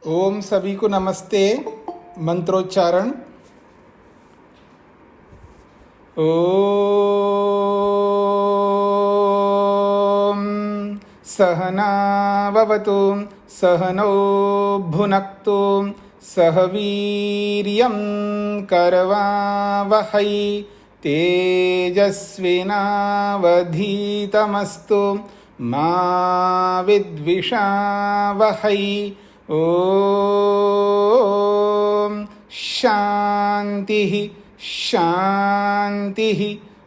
ओम सभी को नमस्ते। मंत्रोच्चारण। ओम सहनाववतु सहनौ भुनक्तु सह वीर्यं करवावहै तेजस्विनावधीतमस्तु मा विद्विषावहै। ओम शांति शांति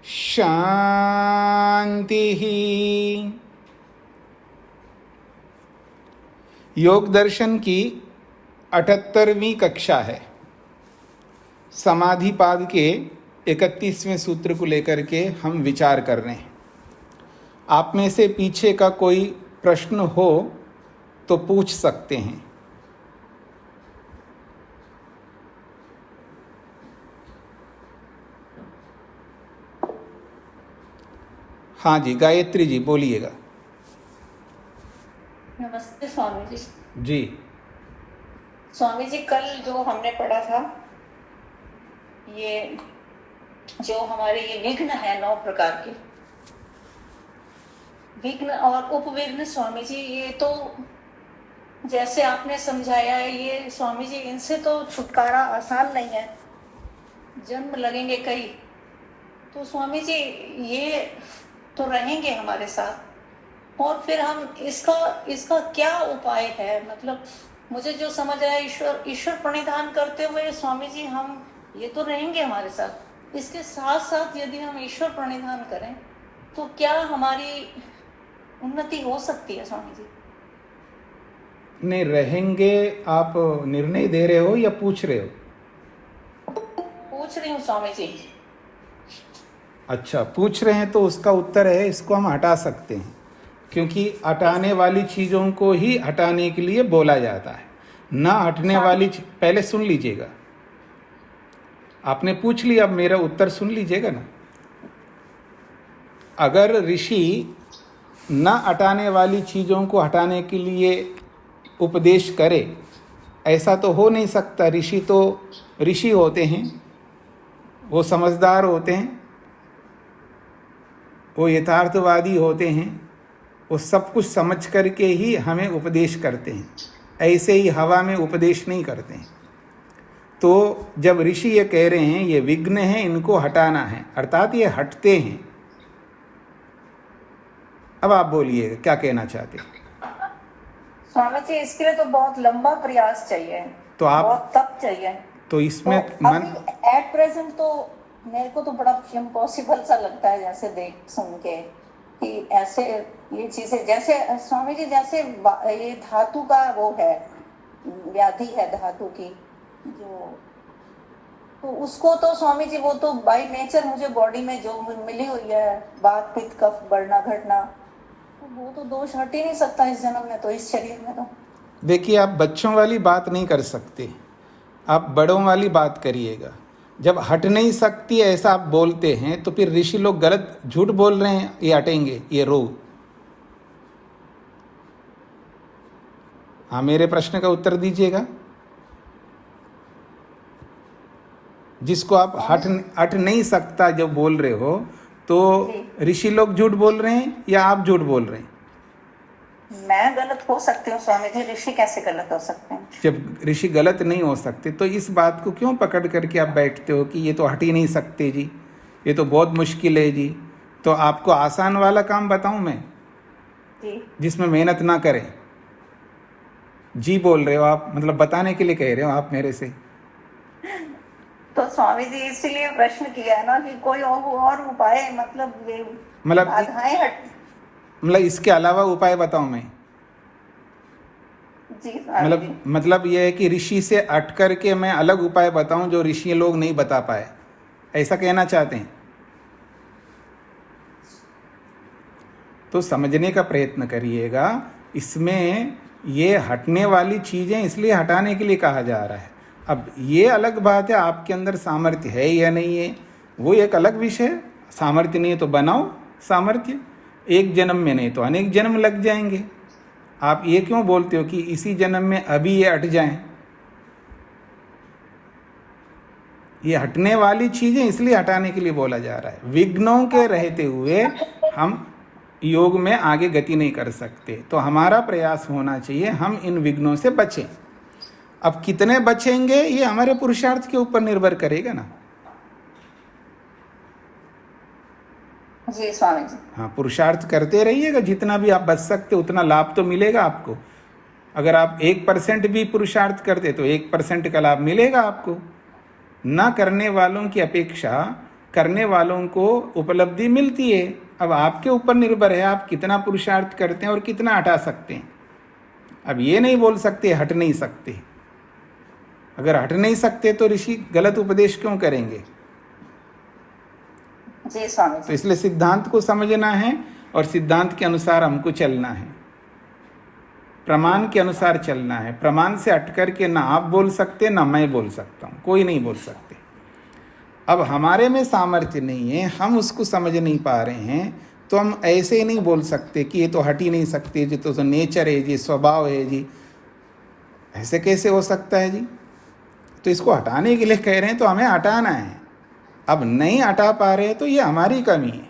शांति। योग दर्शन की 78वीं कक्षा है। समाधिपाद के 31वें सूत्र को लेकर के हम विचार कर रहे हैं। आप में से पीछे का कोई प्रश्न हो तो पूछ सकते हैं। हाँ जी, गायत्री जी बोलिएगा। नमस्ते स्वामी जी। जी स्वामी जी, कल जो हमने पढ़ा था, ये जो हमारे ये विघ्न है 9 प्रकार के विघ्न और उपविघ्न, स्वामी जी ये तो जैसे आपने समझाया है, ये स्वामी जी इनसे तो छुटकारा आसान नहीं है, जन्म लगेंगे कई। तो स्वामी जी ये तो रहेंगे हमारे साथ, और फिर हम इसका क्या उपाय है? मतलब मुझे जो समझ आया, ईश्वर प्रणिधान करते हुए स्वामी जी हम ये तो रहेंगे हमारे साथ, इसके साथ साथ यदि हम ईश्वर प्रणिधान करें तो क्या हमारी उन्नति हो सकती है स्वामी जी? नहीं रहेंगे, आप निर्णय दे रहे हो या पूछ रहे हो? पूछ रही हूँ स्वामी जी। अच्छा, पूछ रहे हैं तो उसका उत्तर है, इसको हम हटा सकते हैं, क्योंकि हटाने वाली चीज़ों को ही हटाने के लिए बोला जाता है, ना हटने वाली पहले सुन लीजिएगा। आपने पूछ लिया, अब मेरा उत्तर सुन लीजिएगा ना। अगर ऋषि ना हटाने वाली चीज़ों को हटाने के लिए उपदेश करे, ऐसा तो हो नहीं सकता। ऋषि तो ऋषि होते हैं, वो समझदार होते हैं, वो यथार्थवादी होते हैं, वो सब कुछ समझ करके ही हमें उपदेश करते हैं, ऐसे ही हवा में उपदेश नहीं करते हैं। तो जब ऋषि ये कह रहे हैं ये विघ्न है, इनको हटाना है, अर्थात ये हटते हैं। अब आप बोलिए क्या कहना चाहते हैं? स्वामी जी इसके लिए तो बहुत लंबा प्रयास चाहिए, तो आप बहुत तप चाहिए। तो इसमें तो अभी एट प्रेजेंट तो मेरे को तो बड़ा इम्पॉसिबल सा लगता है, जैसे देख सुन के कि ऐसे ये चीजें, जैसे स्वामी जी जैसे ये धातु का वो है, व्याधि है धातु की जो, तो उसको तो स्वामी जी वो तो बाय नेचर मुझे बॉडी में जो मिली हुई है, बात पित्त कफ बढ़ना घटना, तो वो तो दोष हट ही नहीं सकता इस जन्म में, तो इस शरीर में तो। देखिए, आप बच्चों वाली बात नहीं कर सकते, आप बड़ों वाली बात करिएगा। जब हट नहीं सकती ऐसा आप बोलते हैं तो फिर ऋषि लोग गलत झूठ बोल रहे हैं, ये हटेंगे ये रोग। हाँ, मेरे प्रश्न का उत्तर दीजिएगा। जिसको आप हट नहीं सकता जो बोल रहे हो, तो ऋषि लोग झूठ बोल रहे हैं या आप झूठ बोल रहे हैं? मैं गलत हो सकती हूँ स्वामी जी, ऋषि कैसे गलत हो सकते हैं? जब ऋषि गलत नहीं हो सकते तो इस बात को क्यों पकड़ करके आप बैठते हो कि ये तो हट ही नहीं सकते जी, ये तो बहुत मुश्किल है जी। तो आपको आसान वाला काम बताऊं मैं जी, जिसमें मेहनत ना करें। जी बोल रहे हो आप, मतलब बताने के लिए कह रहे हो आप मेरे से। तो स्वामी जी इसीलिए प्रश्न किया है ना कि कोई और उपाय, मतलब बाधाएं हट, मतलब इसके अलावा उपाय बताऊं मैं? जी मतलब यह है कि ऋषि से हट करके मैं अलग उपाय बताऊं जो ऋषि लोग नहीं बता पाए, ऐसा कहना चाहते हैं? तो समझने का प्रयत्न करिएगा। इसमें ये हटने वाली चीज़ें इसलिए हटाने के लिए कहा जा रहा है। अब ये अलग बात है आपके अंदर सामर्थ्य है या नहीं है, वो एक अलग विषय। सामर्थ्य नहीं है तो बनाओ सामर्थ्य, एक जन्म में नहीं तो अनेक जन्म लग जाएंगे। आप ये क्यों बोलते हो कि इसी जन्म में अभी ये हट जाएं? ये हटने वाली चीजें इसलिए हटाने के लिए बोला जा रहा है। विघ्नों के रहते हुए हम योग में आगे गति नहीं कर सकते, तो हमारा प्रयास होना चाहिए हम इन विघ्नों से बचें। अब कितने बचेंगे ये हमारे पुरुषार्थ के ऊपर निर्भर करेगा ना। जी स्वामी जी। हाँ, पुरुषार्थ करते रहिएगा, जितना भी आप बच सकते उतना लाभ तो मिलेगा आपको। अगर आप 1% भी पुरुषार्थ करते तो 1% का लाभ मिलेगा आपको। ना करने वालों की अपेक्षा करने वालों को उपलब्धि मिलती है। अब आपके ऊपर निर्भर है आप कितना पुरुषार्थ करते हैं और कितना हटा सकते हैं। अब ये नहीं बोल सकते हट नहीं सकते। अगर हट नहीं सकते तो ऋषि गलत उपदेश क्यों करेंगे? जी स्वामी जी। तो इसलिए सिद्धांत को समझना है और सिद्धांत के अनुसार हमको चलना है, प्रमाण के अनुसार चलना है। प्रमाण से हट करके ना आप बोल सकते ना मैं बोल सकता हूँ, कोई नहीं बोल सकते। अब हमारे में सामर्थ्य नहीं है, हम उसको समझ नहीं पा रहे हैं, तो हम ऐसे ही नहीं बोल सकते कि ये तो हट ही नहीं सकते जी, तो नेचर है जी, स्वभाव है जी। ऐसे कैसे हो सकता है जी? तो इसको हटाने के लिए कह रहे हैं तो हमें हटाना है। अब नहीं हटा पा रहे तो ये हमारी कमी है,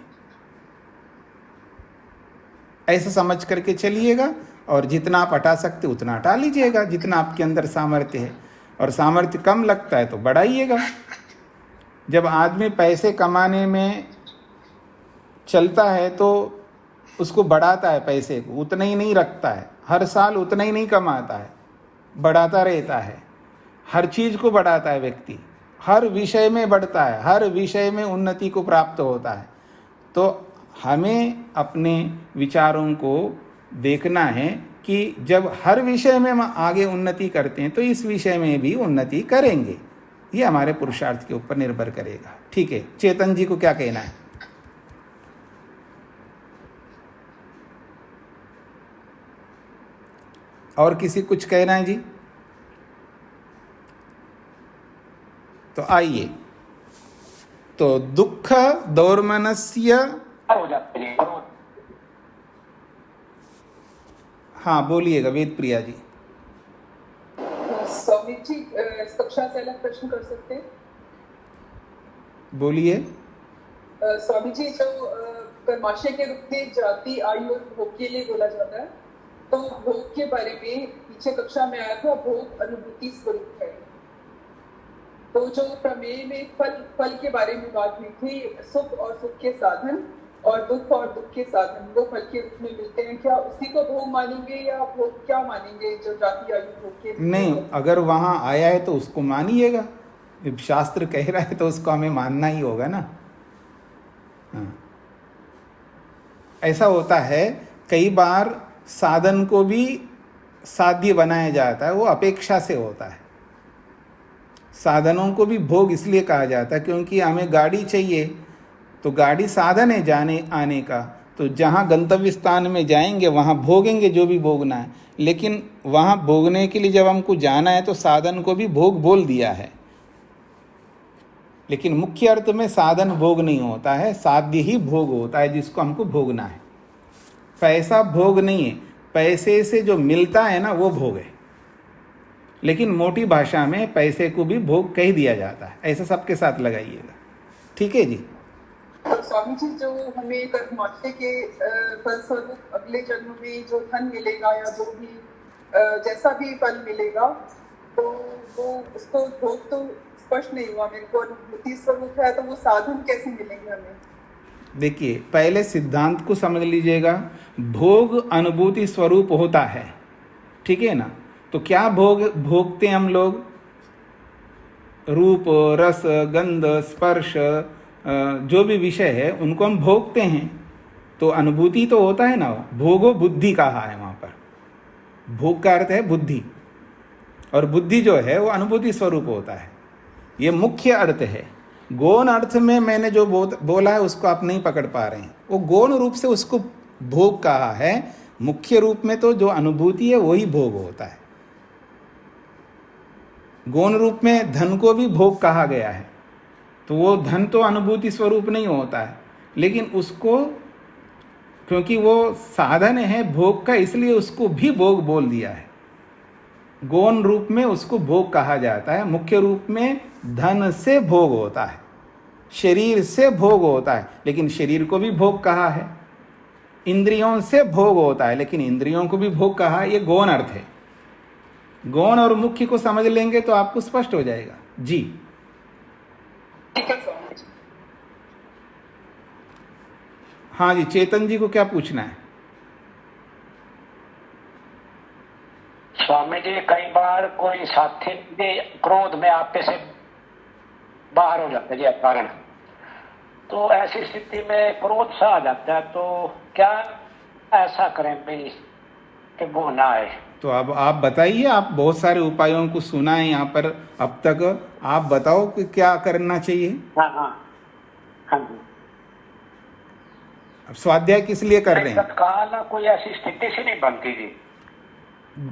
ऐसा समझ करके चलिएगा। और जितना आप हटा सकते उतना हटा लीजिएगा, जितना आपके अंदर सामर्थ्य है। और सामर्थ्य कम लगता है तो बढ़ाइएगा। जब आदमी पैसे कमाने में चलता है तो उसको बढ़ाता है, पैसे को उतना ही नहीं रखता है, हर साल उतना ही नहीं कमाता है, बढ़ाता रहता है। हर चीज़ को बढ़ाता है व्यक्ति, हर विषय में बढ़ता है, हर विषय में उन्नति को प्राप्त होता है। तो हमें अपने विचारों को देखना है कि जब हर विषय में हम आगे उन्नति करते हैं तो इस विषय में भी उन्नति करेंगे। ये हमारे पुरुषार्थ के ऊपर निर्भर करेगा। ठीक है, चेतन जी को क्या कहना है? और किसी कुछ कहना है जी? तो आइए, तो दुख दौर्मनस्य, हाँ बोलिएगा वेद प्रिया जी। स्वामी जी, इस कक्षा से अलग प्रश्न कर सकते हैं? बोलिए। स्वामी जी, जो कर्माशय के रूप में जाति, आयु और भोग के लिए बोला जाता है, तो भोग के बारे में पीछे कक्षा में आया था, भोग अनुभूति स्वरूप है। तो जो प्रमेय में फल के बारे में बात हुई थी, सुख और सुख के साधन और दुख के साधन वो फल के रूप में मिलते हैं, क्या उसी को भोग मानेंगे या भोग क्या मानेंगे जो जाति आयु भोग के? नहीं, अगर वहां आया है तो उसको मानिएगा। शास्त्र कह रहा है तो उसको हमें मानना ही होगा ना। हाँ। ऐसा होता है कई बार साधन को भी साध्य बनाया जाता है, वो अपेक्षा से होता है। साधनों को भी भोग इसलिए कहा जाता है क्योंकि हमें गाड़ी चाहिए, तो गाड़ी साधन है जाने आने का। तो जहाँ गंतव्य स्थान में जाएंगे वहाँ भोगेंगे जो भी भोगना है, लेकिन वहाँ भोगने के लिए जब हमको जाना है तो साधन को भी भोग बोल दिया है। लेकिन मुख्य अर्थ में साधन भोग नहीं होता है, साध्य ही भोग होता है जिसको हमको भोगना है। पैसा भोग नहीं है, पैसे से जो मिलता है ना वो भोग है। लेकिन मोटी भाषा में पैसे को भी भोग कह दिया जाता है, ऐसा सबके साथ लगाइएगा। ठीक है जी। तो स्वामी जी, जो हमें कर्माशय के फलस्वरूप अगले जन्म में जो धन मिलेगा या जो भी जैसा भी फल मिलेगा, तो वो उसको भोग तो स्पष्ट नहीं हुआ मेरे को, अनुभूति स्वरूप है, तो वो साधन कैसे मिलेंगे हमें? देखिए, पहले सिद्धांत को समझ लीजिएगा। भोग अनुभूति स्वरूप होता है, ठीक है ना। तो क्या भोगते हैं हम लोग? रूप, रस, गंध, स्पर्श, जो भी विषय है उनको हम भोगते हैं। तो अनुभूति तो होता है ना। भोगो बुद्धि कहा है वहाँ पर। भोग का अर्थ है बुद्धि, और बुद्धि जो है वो अनुभूति स्वरूप होता है। ये मुख्य अर्थ है। गौण अर्थ में मैंने जो बोला है उसको आप नहीं पकड़ पा रहे हैं। वो गौण रूप से उसको भोग कहा है, मुख्य रूप में तो जो अनुभूति है वही भोग होता है। गौण रूप में धन को भी भोग कहा गया है, तो वो धन तो अनुभूति स्वरूप नहीं होता है, लेकिन उसको क्योंकि वो साधन है भोग का, इसलिए उसको भी भोग बोल दिया है। गौण रूप में उसको भोग कहा जाता है, मुख्य रूप में धन से भोग होता है, शरीर से भोग होता है, लेकिन शरीर को भी भोग कहा है। इंद्रियों से भोग होता है, लेकिन इंद्रियों को भी भोग कहा है। ये गौण अर्थ है। गौण और मुख्य को समझ लेंगे तो आपको स्पष्ट हो जाएगा। जी ठीक है स्वामी जी। हाँ जी, चेतन जी को क्या पूछना है? स्वामी जी, कई बार कोई साथी भी क्रोध में आपके से बाहर हो जाता है जी कारण, तो ऐसी स्थिति में क्रोध सा आ जाता है, तो क्या ऐसा करें भाई कि वो ना आए? तो अब आप बताइए, आप बहुत सारे उपायों को सुना है यहाँ पर अब तक, आप बताओ कि क्या करना चाहिए। हाँ हाँ हाँ जी। अब स्वाध्याय किस लिए कर रहे हैं? तत्काल कोई ऐसी स्थिति से नहीं बनती जी।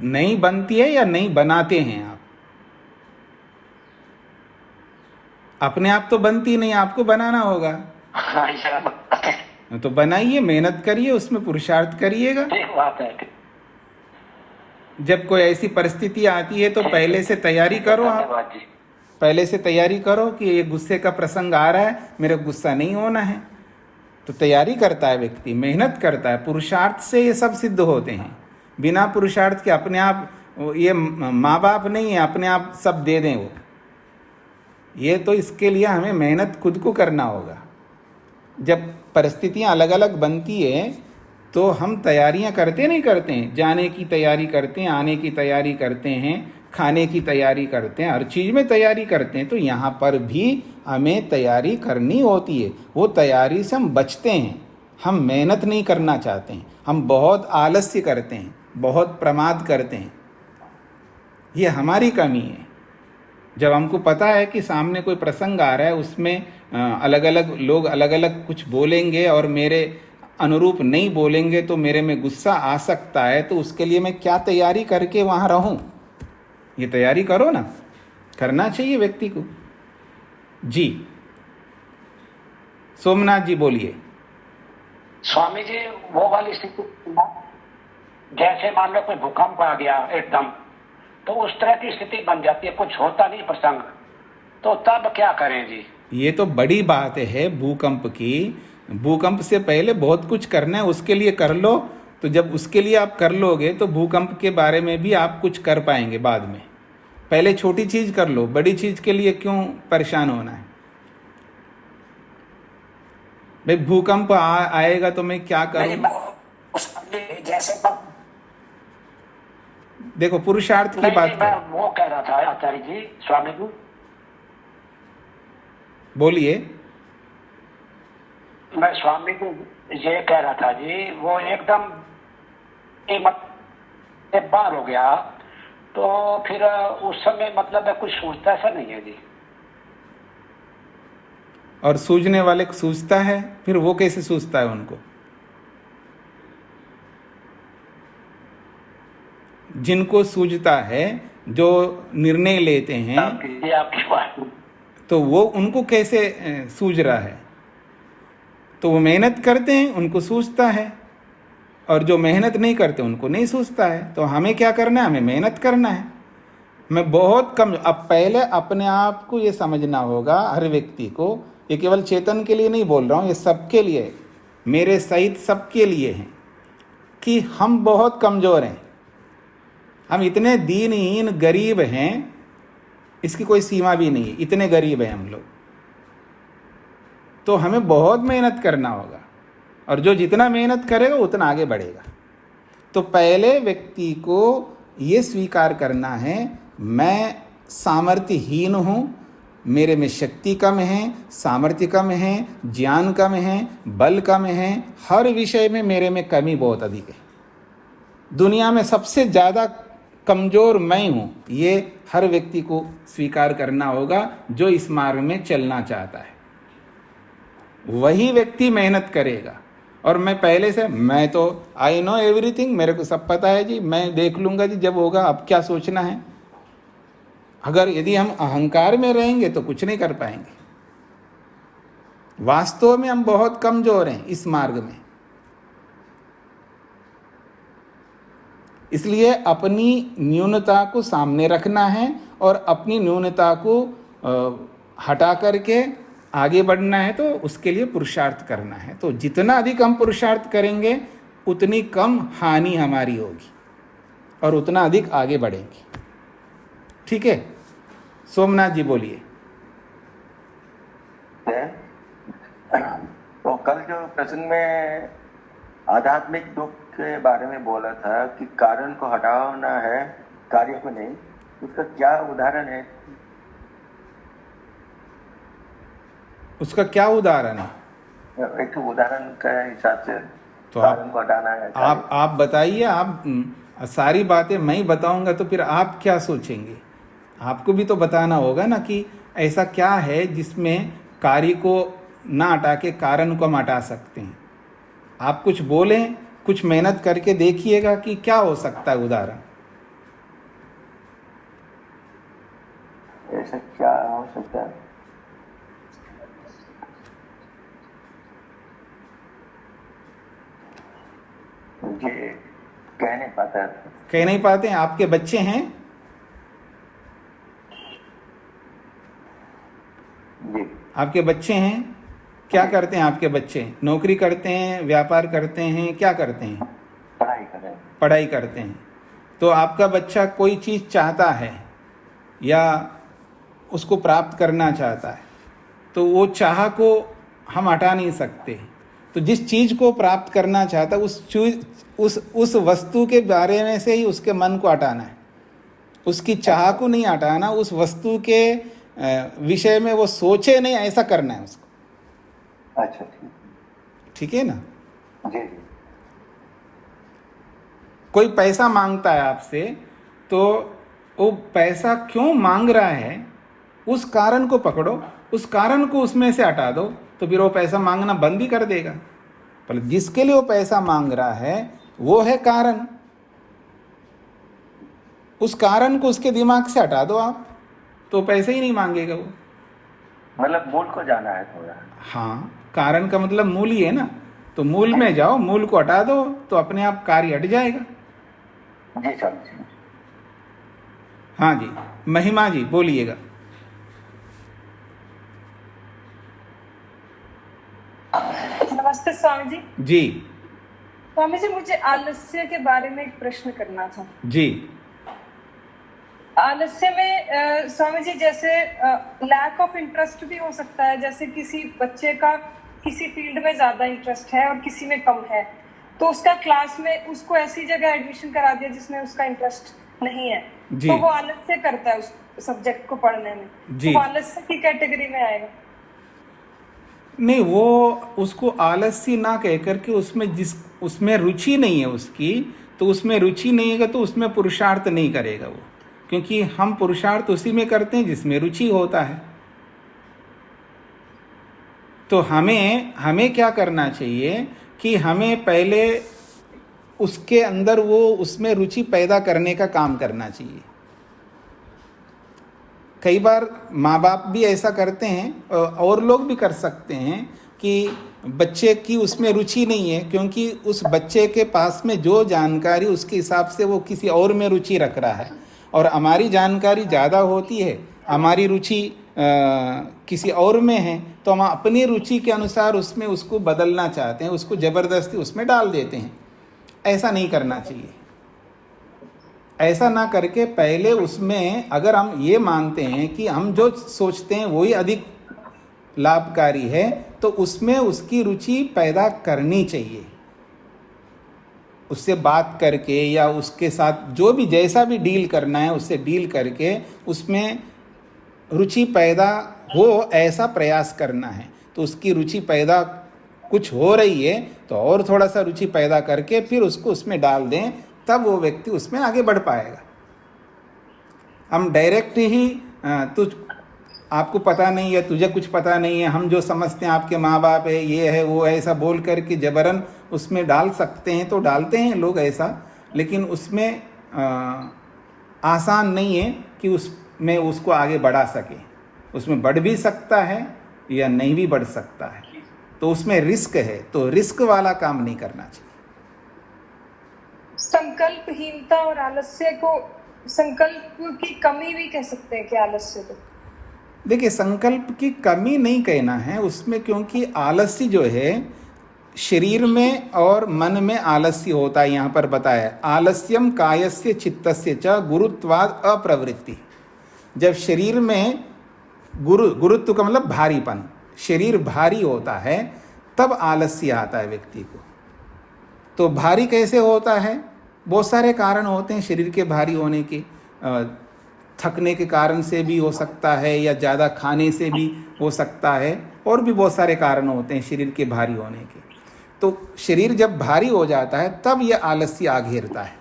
नहीं बनती है या नहीं बनाते हैं आप? अपने आप तो बनती नहीं, आपको बनाना होगा। हाँ सर, तो बनाइए, मेहनत करिए, उसमें पुरुषार्थ करिएगा। ठीक बात है। जब कोई ऐसी परिस्थिति आती है तो पहले से तैयारी करो। आप धन्यवाद जी। पहले से तैयारी करो कि ये गुस्से का प्रसंग आ रहा है, मेरे गुस्सा नहीं होना है। तो तैयारी करता है व्यक्ति, मेहनत करता है, पुरुषार्थ से ये सब सिद्ध होते हैं। बिना पुरुषार्थ के अपने आप, ये माँ बाप नहीं है अपने आप सब दे दें वो, ये तो इसके लिए हमें मेहनत खुद को करना होगा। जब परिस्थितियाँ अलग अलग बनती है तो हम तैयारियां करते नहीं करते हैं, जाने की तैयारी करते हैं, आने की तैयारी करते हैं, खाने की तैयारी करते हैं, हर चीज़ में तैयारी करते हैं। तो यहाँ पर भी हमें तैयारी करनी होती है। वो तैयारी से हम बचते हैं, हम मेहनत नहीं करना चाहते हैं, हम बहुत आलस्य करते हैं, बहुत प्रमाद करते हैं। ये हमारी कमी है। जब हमको पता है कि सामने कोई प्रसंग आ रहा है, उसमें अलग अलग लोग अलग अलग कुछ बोलेंगे और मेरे अनुरूप नहीं बोलेंगे तो मेरे में गुस्सा आ सकता है, तो उसके लिए मैं क्या तैयारी करके वहाँ रहूँ? ये तैयारी करो ना, करना चाहिए व्यक्ति को। जी सोमनाथ जी बोलिए। स्वामी जी, वो वाली स्थिति जैसे मान लो कोई भूकंप आ गया एकदम, तो उस तरह की स्थिति बन जाती है, कुछ होता नहीं प्रसंग, तो तब क्या करें जी? ये तो बड़ी बात है भूकंप की। भूकंप से पहले बहुत कुछ करना है, उसके लिए कर लो। तो जब उसके लिए आप कर लोगे तो भूकंप के बारे में भी आप कुछ कर पाएंगे बाद में। पहले छोटी चीज कर लो, बड़ी चीज के लिए क्यों परेशान होना है भाई? भूकंप आएगा तो मैं क्या करूं? जैसे देखो पुरुषार्थ की बात मैं वो कह रहा था आचार्य जी, स्वामी जी बोलिए। मैं स्वामी को ये कह रहा था जी, वो एकदम कीमत से बाहर हो गया, तो फिर उस समय मतलब है कुछ सोचता ऐसा नहीं है जी। और सूझने वाले को सूझता है, फिर वो कैसे सूझता है उनको? जिनको सूझता है, जो निर्णय लेते हैं, आपकी बात, तो वो उनको कैसे सूझ रहा है? तो वो मेहनत करते हैं, उनको सूझता है, और जो मेहनत नहीं करते उनको नहीं सूझता है। तो हमें क्या करना है? हमें मेहनत करना है। मैं बहुत कम, अब पहले अपने आप को ये समझना होगा, हर व्यक्ति को, ये केवल चेतन के लिए नहीं बोल रहा हूँ, ये सबके लिए, मेरे सहित सबके लिए है, कि हम बहुत कमज़ोर हैं, हम इतने दीनहीन गरीब हैं, इसकी कोई सीमा भी नहीं है, इतने गरीब हैं हम लोग। तो हमें बहुत मेहनत करना होगा, और जो जितना मेहनत करेगा उतना आगे बढ़ेगा। तो पहले व्यक्ति को ये स्वीकार करना है, मैं सामर्थ्यहीन हूँ, मेरे में शक्ति कम है, सामर्थ्य कम है, ज्ञान कम है, बल कम है, हर विषय में मेरे में कमी बहुत अधिक है। दुनिया में सबसे ज़्यादा कमज़ोर मैं हूँ, ये हर व्यक्ति को स्वीकार करना होगा जो इस मार्ग में चलना चाहता है। वही व्यक्ति मेहनत करेगा। और मैं पहले से, मैं तो आई नो एवरीथिंग, मेरे को सब पता है जी, मैं देख लूँगा जी जब होगा, अब क्या सोचना है। अगर यदि हम अहंकार में रहेंगे तो कुछ नहीं कर पाएंगे। वास्तव में हम बहुत कमज़ोर हैं इस मार्ग में। इसलिए अपनी न्यूनता को सामने रखना है और अपनी न्यूनता को हटा करके आगे बढ़ना है, तो उसके लिए पुरुषार्थ करना है। तो जितना अधिक हम पुरुषार्थ करेंगे उतनी कम हानि हमारी होगी और उतना अधिक आगे बढ़ेंगे। ठीक है, सोमनाथ जी बोलिए। तो कल जो प्रश्न में आध्यात्मिक दुख के बारे में बोला था कि कारण को हटाना है, कार्य को नहीं, उसका क्या उदाहरण है? उसका क्या उदाहरण है? एक तो उदाहरण का हिसाब से तो कारण को हटाना है। आप बताइए। आप सारी बातें मैं ही बताऊंगा तो फिर आप क्या सोचेंगे? आपको भी तो बताना होगा ना कि ऐसा क्या है जिसमें कार्य को ना हटा के कारण को हम हटा सकते हैं। आप कुछ बोलें, कुछ मेहनत करके देखिएगा कि क्या हो सकता है उदाहरण। ऐसा क्या हो सकता है? मुझे कह नहीं पाता। कह नहीं पाते हैं? आपके बच्चे हैं? जी। आपके बच्चे हैं? क्या करते हैं आपके बच्चे? नौकरी करते हैं, व्यापार करते हैं, क्या करते हैं? पढ़ाई कर रहे हैं। पढ़ाई करते हैं। तो आपका बच्चा कोई चीज़ चाहता है या उसको प्राप्त करना चाहता है, तो वो चाह को हम हटा नहीं सकते। तो जिस चीज़ को प्राप्त करना चाहता है उस वस्तु के बारे में से ही उसके मन को हटाना है। उसकी चाह को नहीं हटाना, उस वस्तु के विषय में वो सोचे नहीं, ऐसा करना है उसको। अच्छा, ठीक है ना? जी जी। कोई पैसा मांगता है आपसे, तो वो पैसा क्यों मांग रहा है उस कारण को पकड़ो, उस कारण को उसमें से हटा दो, तो फिर वो पैसा मांगना बंद ही कर देगा। पर जिसके लिए वो पैसा मांग रहा है वो है कारण। उस कारण को उसके दिमाग से हटा दो आप, तो पैसे ही नहीं मांगेगा वो। मतलब मूल को जाना है थोड़ा। हाँ, कारण का मतलब मूल ही है ना। तो मूल में जाओ, मूल को हटा दो तो अपने आप कार्य हट जाएगा। जी स्वामी जी। हाँ जी, महिमा जी बोलिएगा। नमस्ते स्वामी जी। जी स्वामी जी, मुझे आलस्य के बारे में एक प्रश्न करना था। जी। आलस्य में स्वामी जी, जैसे लैक ऑफ इंटरेस्ट भी हो सकता है। जैसे किसी बच्चे का किसी फील्ड में ज्यादा इंटरेस्ट है और किसी में कम है, तो उसका क्लास में उसको ऐसी जगह एडमिशन करा दिया जिसमें उसका इंटरेस्ट नहीं है, तो वो आलस्य करता है उस सब्जेक्ट को पढ़ने में, तो वो आलस्य की कैटेगरी में आएगा? नहीं, वो उसको आलस्य ना कह करके उसमें रुचि नहीं है उसकी, तो उसमें रुचि नहीं है तो उसमें पुरुषार्थ नहीं करेगा वो, क्योंकि हम पुरुषार्थ उसी में करते हैं जिसमें रुचि होता है। तो हमें क्या करना चाहिए कि हमें पहले उसके अंदर उसमें रुचि पैदा करने का काम करना चाहिए। कई बार माँ बाप भी ऐसा करते हैं और लोग भी कर सकते हैं कि बच्चे की उसमें रुचि नहीं है, क्योंकि उस बच्चे के पास में जो जानकारी उसके हिसाब से वो किसी और में रुचि रख रहा है, और हमारी जानकारी ज़्यादा होती है, हमारी रुचि किसी और में है, तो हम अपनी रुचि के अनुसार उसमें उसको बदलना चाहते हैं, उसको ज़बरदस्ती उसमें डाल देते हैं। ऐसा नहीं करना चाहिए। ऐसा ना करके पहले उसमें अगर हम ये मानते हैं कि हम जो सोचते हैं वही अधिक लाभकारी है, तो उसमें उसकी रुचि पैदा करनी चाहिए। उससे बात करके या उसके साथ जो भी जैसा भी डील करना है उससे डील करके उसमें रुचि पैदा हो, ऐसा प्रयास करना है। तो उसकी रुचि पैदा कुछ हो रही है तो और थोड़ा सा रुचि पैदा करके फिर उसको उसमें डाल दें, तब वो व्यक्ति उसमें आगे बढ़ पाएगा। हम डायरेक्ट ही आपको पता नहीं है, तुझे कुछ पता नहीं है, हम जो समझते हैं आपके माँ बाप है, ये है वो है, ऐसा बोल करके जबरन उसमें डाल सकते हैं, तो डालते हैं लोग ऐसा, लेकिन उसमें आसान नहीं है कि उसमें उसको आगे बढ़ा सके। उसमें बढ़ भी सकता है या नहीं भी बढ़ सकता है, तो उसमें रिस्क है, तो रिस्क वाला काम नहीं करना चाहिए। संकल्पहीनता और आलस्य को संकल्प की कमी भी कह सकते हैं क्या आलस्य को? देखिए, संकल्प की कमी नहीं कहना है उसमें, क्योंकि आलस्य जो है शरीर में और मन में आलस्य होता है। यहाँ पर बताया है, आलस्यम कायस्य चित्तस्य च गुरुत्वाद अप्रवृत्ति। जब शरीर में गुरुत्व का मतलब भारीपन, शरीर भारी होता है तब आलस्य आता है व्यक्ति को। तो भारी कैसे होता है? बहुत सारे कारण होते हैं शरीर के भारी होने के। थकने के कारण से भी हो सकता है, या ज़्यादा खाने से भी हो सकता है, और भी बहुत सारे कारण होते हैं शरीर के भारी होने के। तो शरीर जब भारी हो जाता है तब यह आलस्य आ घेरता है।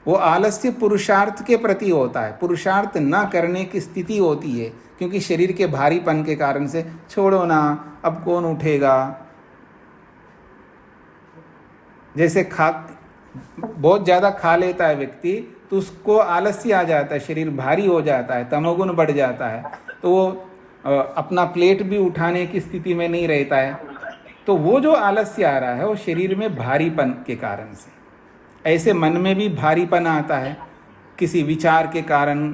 वो आलस्य पुरुषार्थ के प्रति होता है, पुरुषार्थ न करने की स्थिति होती है, क्योंकि शरीर के भारीपन के कारण से छोड़ो ना, अब कौन उठेगा। जैसे बहुत ज़्यादा खा लेता है व्यक्ति तो उसको आलस्य आ जाता है, शरीर भारी हो जाता है, तमोगुण बढ़ जाता है, तो वो अपना प्लेट भी उठाने की स्थिति में नहीं रहता है। तो वो जो आलस्य आ रहा है वो शरीर में भारीपन के कारण से। ऐसे मन में भी भारीपन आता है, किसी विचार के कारण,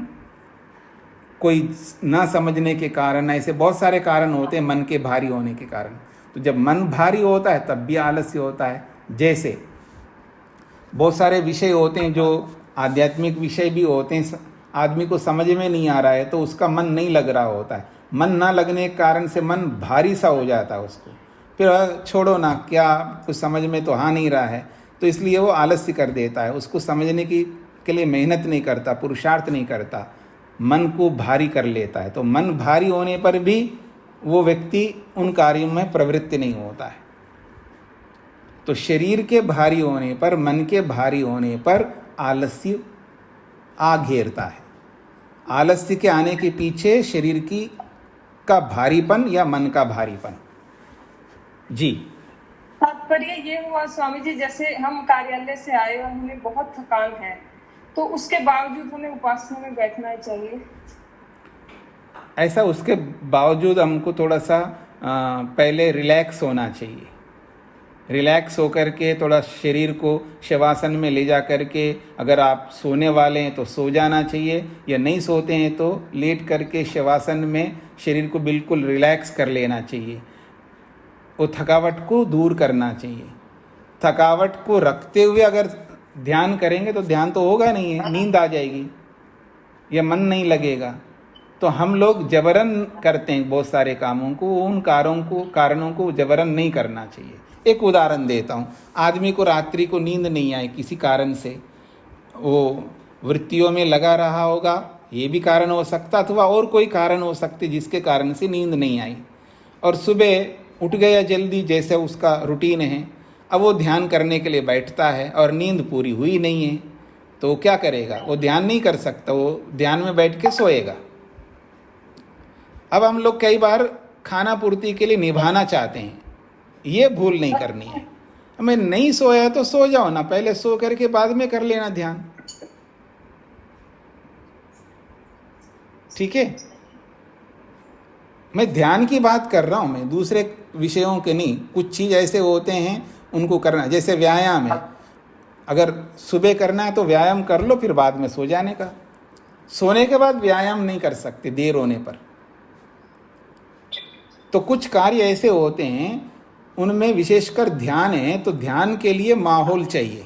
कोई ना समझने के कारण, ऐसे बहुत सारे कारण होते हैं मन के भारी होने के कारण। तो जब मन भारी होता है तब भी आलस्य होता है। जैसे बहुत सारे विषय होते हैं जो आध्यात्मिक विषय भी होते हैं, आदमी को समझ में नहीं आ रहा है तो उसका मन नहीं लग रहा होता है। मन ना लगने के कारण से मन भारी सा हो जाता है उसको, फिर छोड़ो ना, क्या कुछ समझ में तो आ नहीं रहा है, तो इसलिए वो आलस्य कर देता है, उसको समझने के लिए मेहनत नहीं करता, पुरुषार्थ नहीं करता, मन को भारी कर लेता है। तो मन भारी होने पर भी वो व्यक्ति उन कार्यों में प्रवृत्त नहीं होता है। तो शरीर के भारी होने पर, मन के भारी होने पर आलस्य आ घेरता है। आलस्य के आने के पीछे शरीर का भारीपन या मन का भारीपन। जी, तात्पर्य ये हुआ स्वामी जी, जैसे हम कार्यालय से आए और हमें बहुत थकान है तो उसके बावजूद हमें उपासना में बैठना चाहिए? ऐसा उसके बावजूद हमको थोड़ा सा पहले रिलैक्स होना चाहिए। रिलैक्स होकर के थोड़ा शरीर को शवासन में ले जा करके, अगर आप सोने वाले हैं तो सो जाना चाहिए, या नहीं सोते हैं तो लेट करके शवासन में शरीर को बिल्कुल रिलैक्स कर लेना चाहिए। वो थकावट को दूर करना चाहिए। थकावट को रखते हुए अगर ध्यान करेंगे तो ध्यान तो होगा नहीं है, नींद आ जाएगी या मन नहीं लगेगा। तो हम लोग जबरन करते हैं बहुत सारे कामों को, उन कारणों को जबरन नहीं करना चाहिए। एक उदाहरण देता हूँ, आदमी को रात्रि को नींद नहीं आई किसी कारण से, वो वृत्तियों में लगा रहा होगा, ये भी कारण हो सकता, अथवा और कोई कारण हो सकते जिसके कारण से नींद नहीं आई, और सुबह उठ गया जल्दी जैसे उसका रूटीन है, अब वो ध्यान करने के लिए बैठता है और नींद पूरी हुई नहीं है, तो वो क्या करेगा? वो ध्यान नहीं कर सकता, वो ध्यान में बैठ के सोएगा। अब हम लोग कई बार खाना पूर्ति के लिए निभाना चाहते हैं, ये भूल नहीं करनी है। हमें नहीं सोया तो सो जाओ ना, पहले सो करके बाद में कर लेना ध्यान, ठीक है? मैं ध्यान की बात कर रहा हूं, मैं दूसरे विषयों के नहीं। कुछ चीज़ ऐसे होते हैं उनको करना, जैसे व्यायाम है, अगर सुबह करना है तो व्यायाम कर लो, फिर बाद में सो जाने का। सोने के बाद व्यायाम नहीं कर सकते देर होने पर। तो कुछ कार्य ऐसे होते हैं उनमें विशेषकर ध्यान है, तो ध्यान के लिए माहौल चाहिए,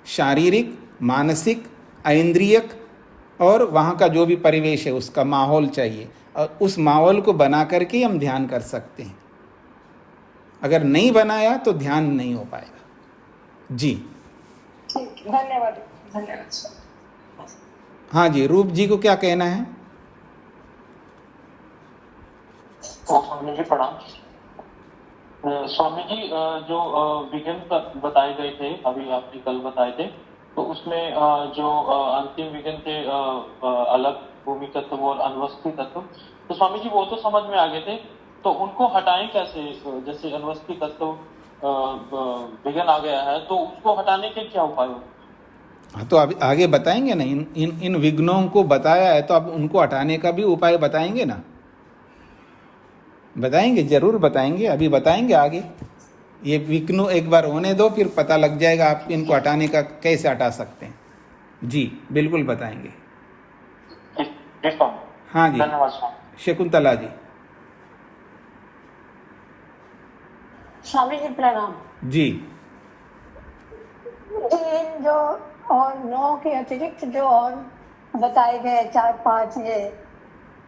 शारीरिक, मानसिक, ऐन्द्रियक, और वहाँ का जो भी परिवेश है उसका माहौल चाहिए, और उस माहौल को बना करके हम ध्यान कर सकते हैं। अगर नहीं बनाया तो ध्यान नहीं हो पाएगा। जी ठीक, धन्यवाद। धन्यवाद। हाँ जी, रूप जी को क्या कहना है? स्वामी जी प्रणाम। स्वामी जी, जो विघ्न बताए गए थे, अभी आपने कल बताए थे, तो उसमें जो अंतिम विघ्न थे, अलग भूमि तत्व और अनवस्थी तत्व, तो स्वामी जी वो तो समझ में आ गए थे, तो उनको हटाएं कैसे? जैसे अनवस्थी तत्व विघ्न आ गया है तो उसको हटाने के क्या उपाय हो? हाँ, तो अभी आगे बताएंगे ना, इन विघ्नों को बताया है तो अब उनको हटाने का भी उपाय बताएंगे ना, बताएंगे, जरूर बताएंगे, अभी बताएंगे आगे। ये विघ्न एक बार होने दो, फिर पता लग जाएगा आप इनको हटाने का, कैसे हटा सकते हैं। जी बिल्कुल बताएंगे। हाँ जी, धन्यवाद स्वामी। शकुंतला जी। स्वामी जी प्रणाम जी इन जो और 9 के अतिरिक्त जो और बताए गए 4-5 ये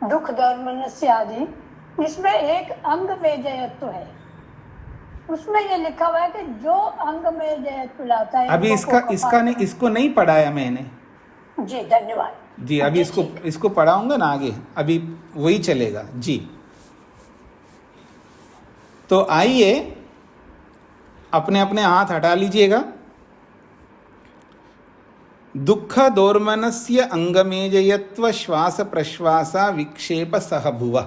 दुख दौर्मनस्य आदि, इसमें एक अंग में जयत्व है, उसमें ये लिखा हुआ है कि जो अंग में जयत्व लाता है। अभी इसको नहीं पढ़ाया मैंने। जी धन्यवाद जी अभी इसको पढ़ाऊंगा ना आगे, अभी वही चलेगा। जी तो आइए अपने अपने हाथ हटा लीजिएगा। दुख दोर्मनस्य अंगमेजयत्व श्वास प्रश्वासा विक्षेप सहभुव।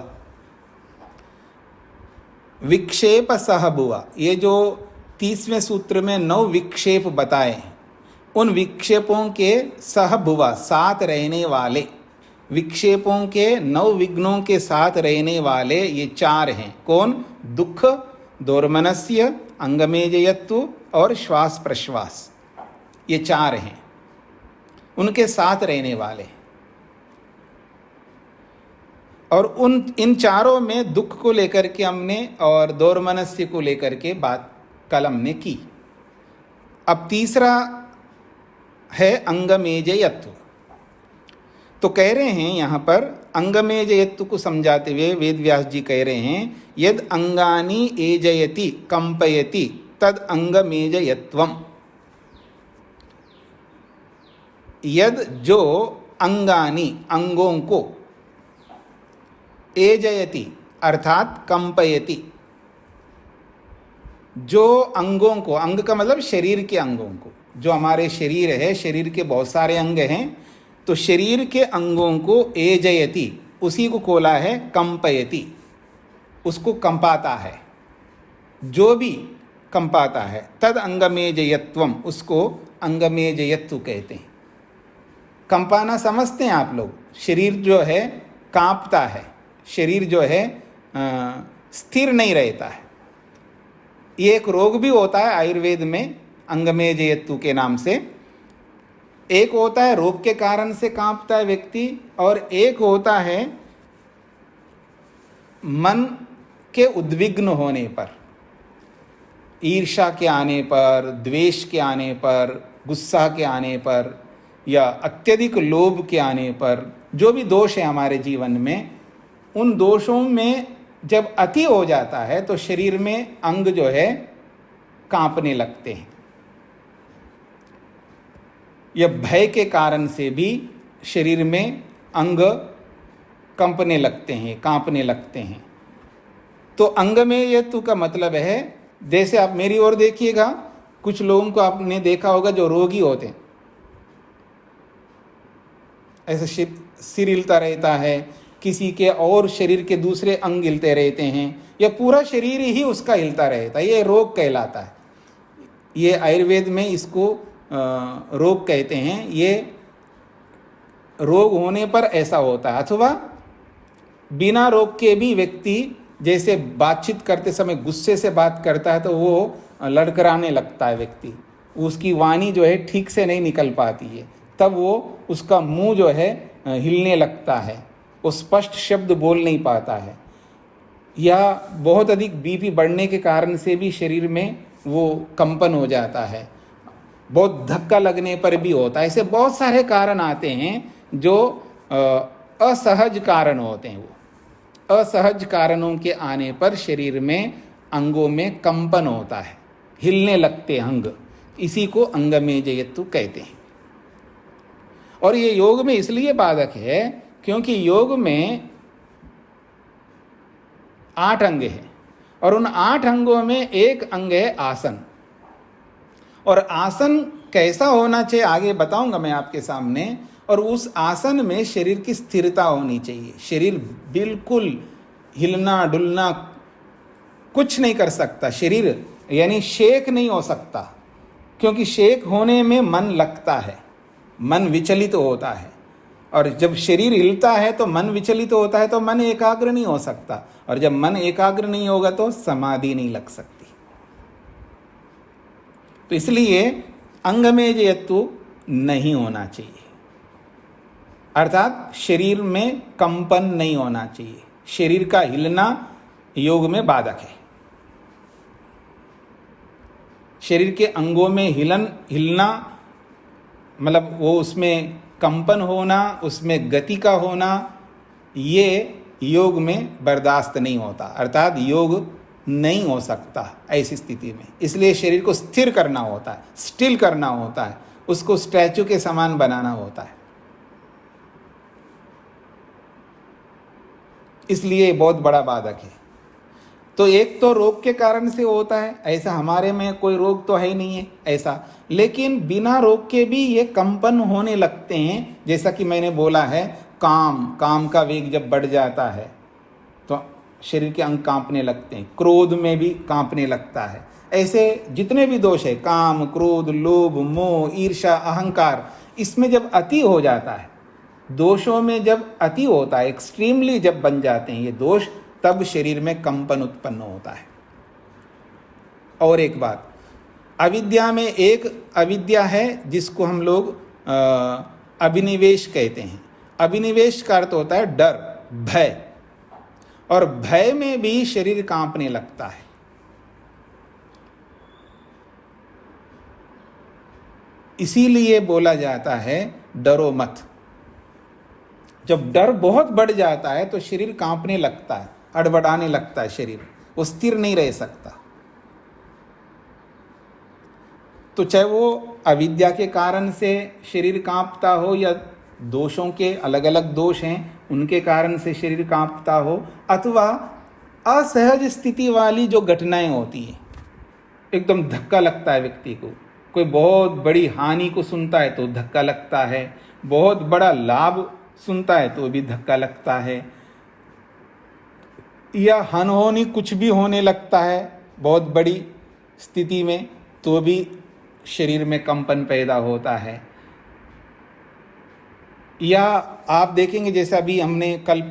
विक्षेप सहभुव, ये जो 30वें सूत्र में 9 विक्षेप बताए, उन विक्षेपों के सहभुव साथ रहने वाले, विक्षेपों के 9 विघ्नों के साथ रहने वाले ये 4 हैं। कौन? दुख, दोर्मनस्य, अंगमेजयत्व और श्वास प्रश्वास, ये 4 हैं, उनके साथ रहने वाले। और इन चारों में दुख को लेकर के हमने और दोर्मनस्य को लेकर के बात कल हमने की। अब तीसरा है अंगमेजयत्व। तो कह रहे हैं यहाँ पर अंगमेजयत्व को समझाते हुए वेद व्यास जी कह रहे हैं, यद अंगानी एजयति कंपयति तद अंगमेजयत्वम। यद जो अंगानी अंगों को, एजयति अर्थात कंपयति, जो अंगों को, अंग का मतलब शरीर के अंगों को, जो हमारे शरीर है, शरीर के बहुत सारे अंग हैं, तो शरीर के अंगों को एजयति, उसी को खोला है कंपयति, उसको कंपाता है, जो भी कंपाता है, तद अंगमेजयत्वम, उसको अंगमेजयत्व कहते हैं। कंपाना समझते हैं आप लोग? शरीर जो है कांपता है, शरीर जो है स्थिर नहीं रहता है। ये एक रोग भी होता है आयुर्वेद में अंगमेजयत्व के नाम से। एक होता है रोग के कारण से कांपता है व्यक्ति, और एक होता है मन के उद्विग्न होने पर, ईर्ष्या के आने पर, द्वेष के आने पर, गुस्सा के आने पर, या अत्यधिक लोभ के आने पर, जो भी दोष है हमारे जीवन में, उन दोषों में जब अति हो जाता है तो शरीर में अंग जो है कांपने लगते हैं। या भय के कारण से भी शरीर में अंग कंपने लगते हैं, कांपने लगते हैं। तो अंगमेजयत्व का मतलब है, जैसे आप मेरी ओर देखिएगा, कुछ लोगों को आपने देखा होगा जो रोगी होते हैं, ऐसे सिर हिलता रहता है, किसी के और शरीर के दूसरे अंग हिलते रहते हैं, या पूरा शरीर ही उसका हिलता रहता है, ये रोग कहलाता है। ये आयुर्वेद में इसको रोग कहते हैं। ये रोग होने पर ऐसा होता है। अथवा बिना रोग के भी व्यक्ति जैसे बातचीत करते समय गुस्से से बात करता है तो वो लड़खड़ाने लगता है व्यक्ति, उसकी वाणी जो है ठीक से नहीं निकल पाती है, तब वो उसका मुंह जो है हिलने लगता है, वो स्पष्ट शब्द बोल नहीं पाता है। या बहुत अधिक बीपी बढ़ने के कारण से भी शरीर में वो कंपन हो जाता है, बहुत धक्का लगने पर भी होता है। ऐसे बहुत सारे कारण आते हैं जो असहज कारण होते हैं। वो असहज कारणों के आने पर शरीर में अंगों में कंपन होता है, हिलने लगते अंग, इसी को अंगमेजयत्व कहते हैं। और ये योग में इसलिए बाधक है क्योंकि योग में 8 अंग हैं, और उन 8 अंगों में एक अंग है आसन। और आसन कैसा होना चाहिए आगे बताऊंगा मैं आपके सामने। और उस आसन में शरीर की स्थिरता होनी चाहिए। शरीर बिल्कुल हिलना डुलना कुछ नहीं कर सकता, शरीर यानी शेक नहीं हो सकता, क्योंकि शेक होने में मन लगता है, मन विचलित होता है। और जब शरीर हिलता है तो मन विचलित होता है, तो मन एकाग्र नहीं हो सकता, और जब मन एकाग्र नहीं होगा तो समाधि नहीं लग सकती। तो इसलिए अंगमेजयत्व नहीं होना चाहिए, अर्थात शरीर में कंपन नहीं होना चाहिए। शरीर का हिलना योग में बाधक है। शरीर के अंगों में हिलना मतलब वो उसमें कंपन होना, उसमें गति का होना, ये योग में बर्दाश्त नहीं होता, अर्थात योग नहीं हो सकता ऐसी स्थिति में। इसलिए शरीर को स्थिर करना होता है, स्टिल करना होता है, उसको स्टैचू के समान बनाना होता है। इसलिए बहुत बड़ा बाधक है। तो एक तो रोग के कारण से होता है, ऐसा हमारे में कोई रोग तो है ही नहीं है ऐसा, लेकिन बिना रोग के भी ये कंपन होने लगते हैं। जैसा कि मैंने बोला है, काम का वेग जब बढ़ जाता है तो शरीर के अंग कांपने लगते हैं, क्रोध में भी कांपने लगता है। ऐसे जितने भी दोष है, काम, क्रोध, लोभ, मोह, ईर्ष्या, अहंकार, इसमें जब अति हो जाता है, दोषों में जब अति होता है, एक्सट्रीमली जब बन जाते हैं ये दोष, तब शरीर में कंपन उत्पन्न होता है। और एक बात, अविद्या में एक अविद्या है जिसको हम लोग अभिनिवेश कहते हैं। अभिनिवेश का अर्थ होता है डर, भय, और भय में भी शरीर कांपने लगता है। इसीलिए बोला जाता है डरो मत। जब डर बहुत बढ़ जाता है तो शरीर कांपने लगता है, अड़बड़ाने लगता है, शरीर वो स्थिर नहीं रह सकता। तो चाहे वो अविद्या के कारण से शरीर कांपता हो या दोषों के अलग अलग दोष हैं उनके कारण से शरीर कांपता हो, अथवा असहज स्थिति वाली जो घटनाएं होती हैं, एकदम धक्का लगता है व्यक्ति को, कोई बहुत बड़ी हानि को सुनता है तो धक्का लगता है, बहुत बड़ा लाभ सुनता है तो भी धक्का लगता है, या अनहोनी कुछ भी होने लगता है बहुत बड़ी स्थिति में तो भी शरीर में कंपन पैदा होता है। या आप देखेंगे, जैसा भी हमने कल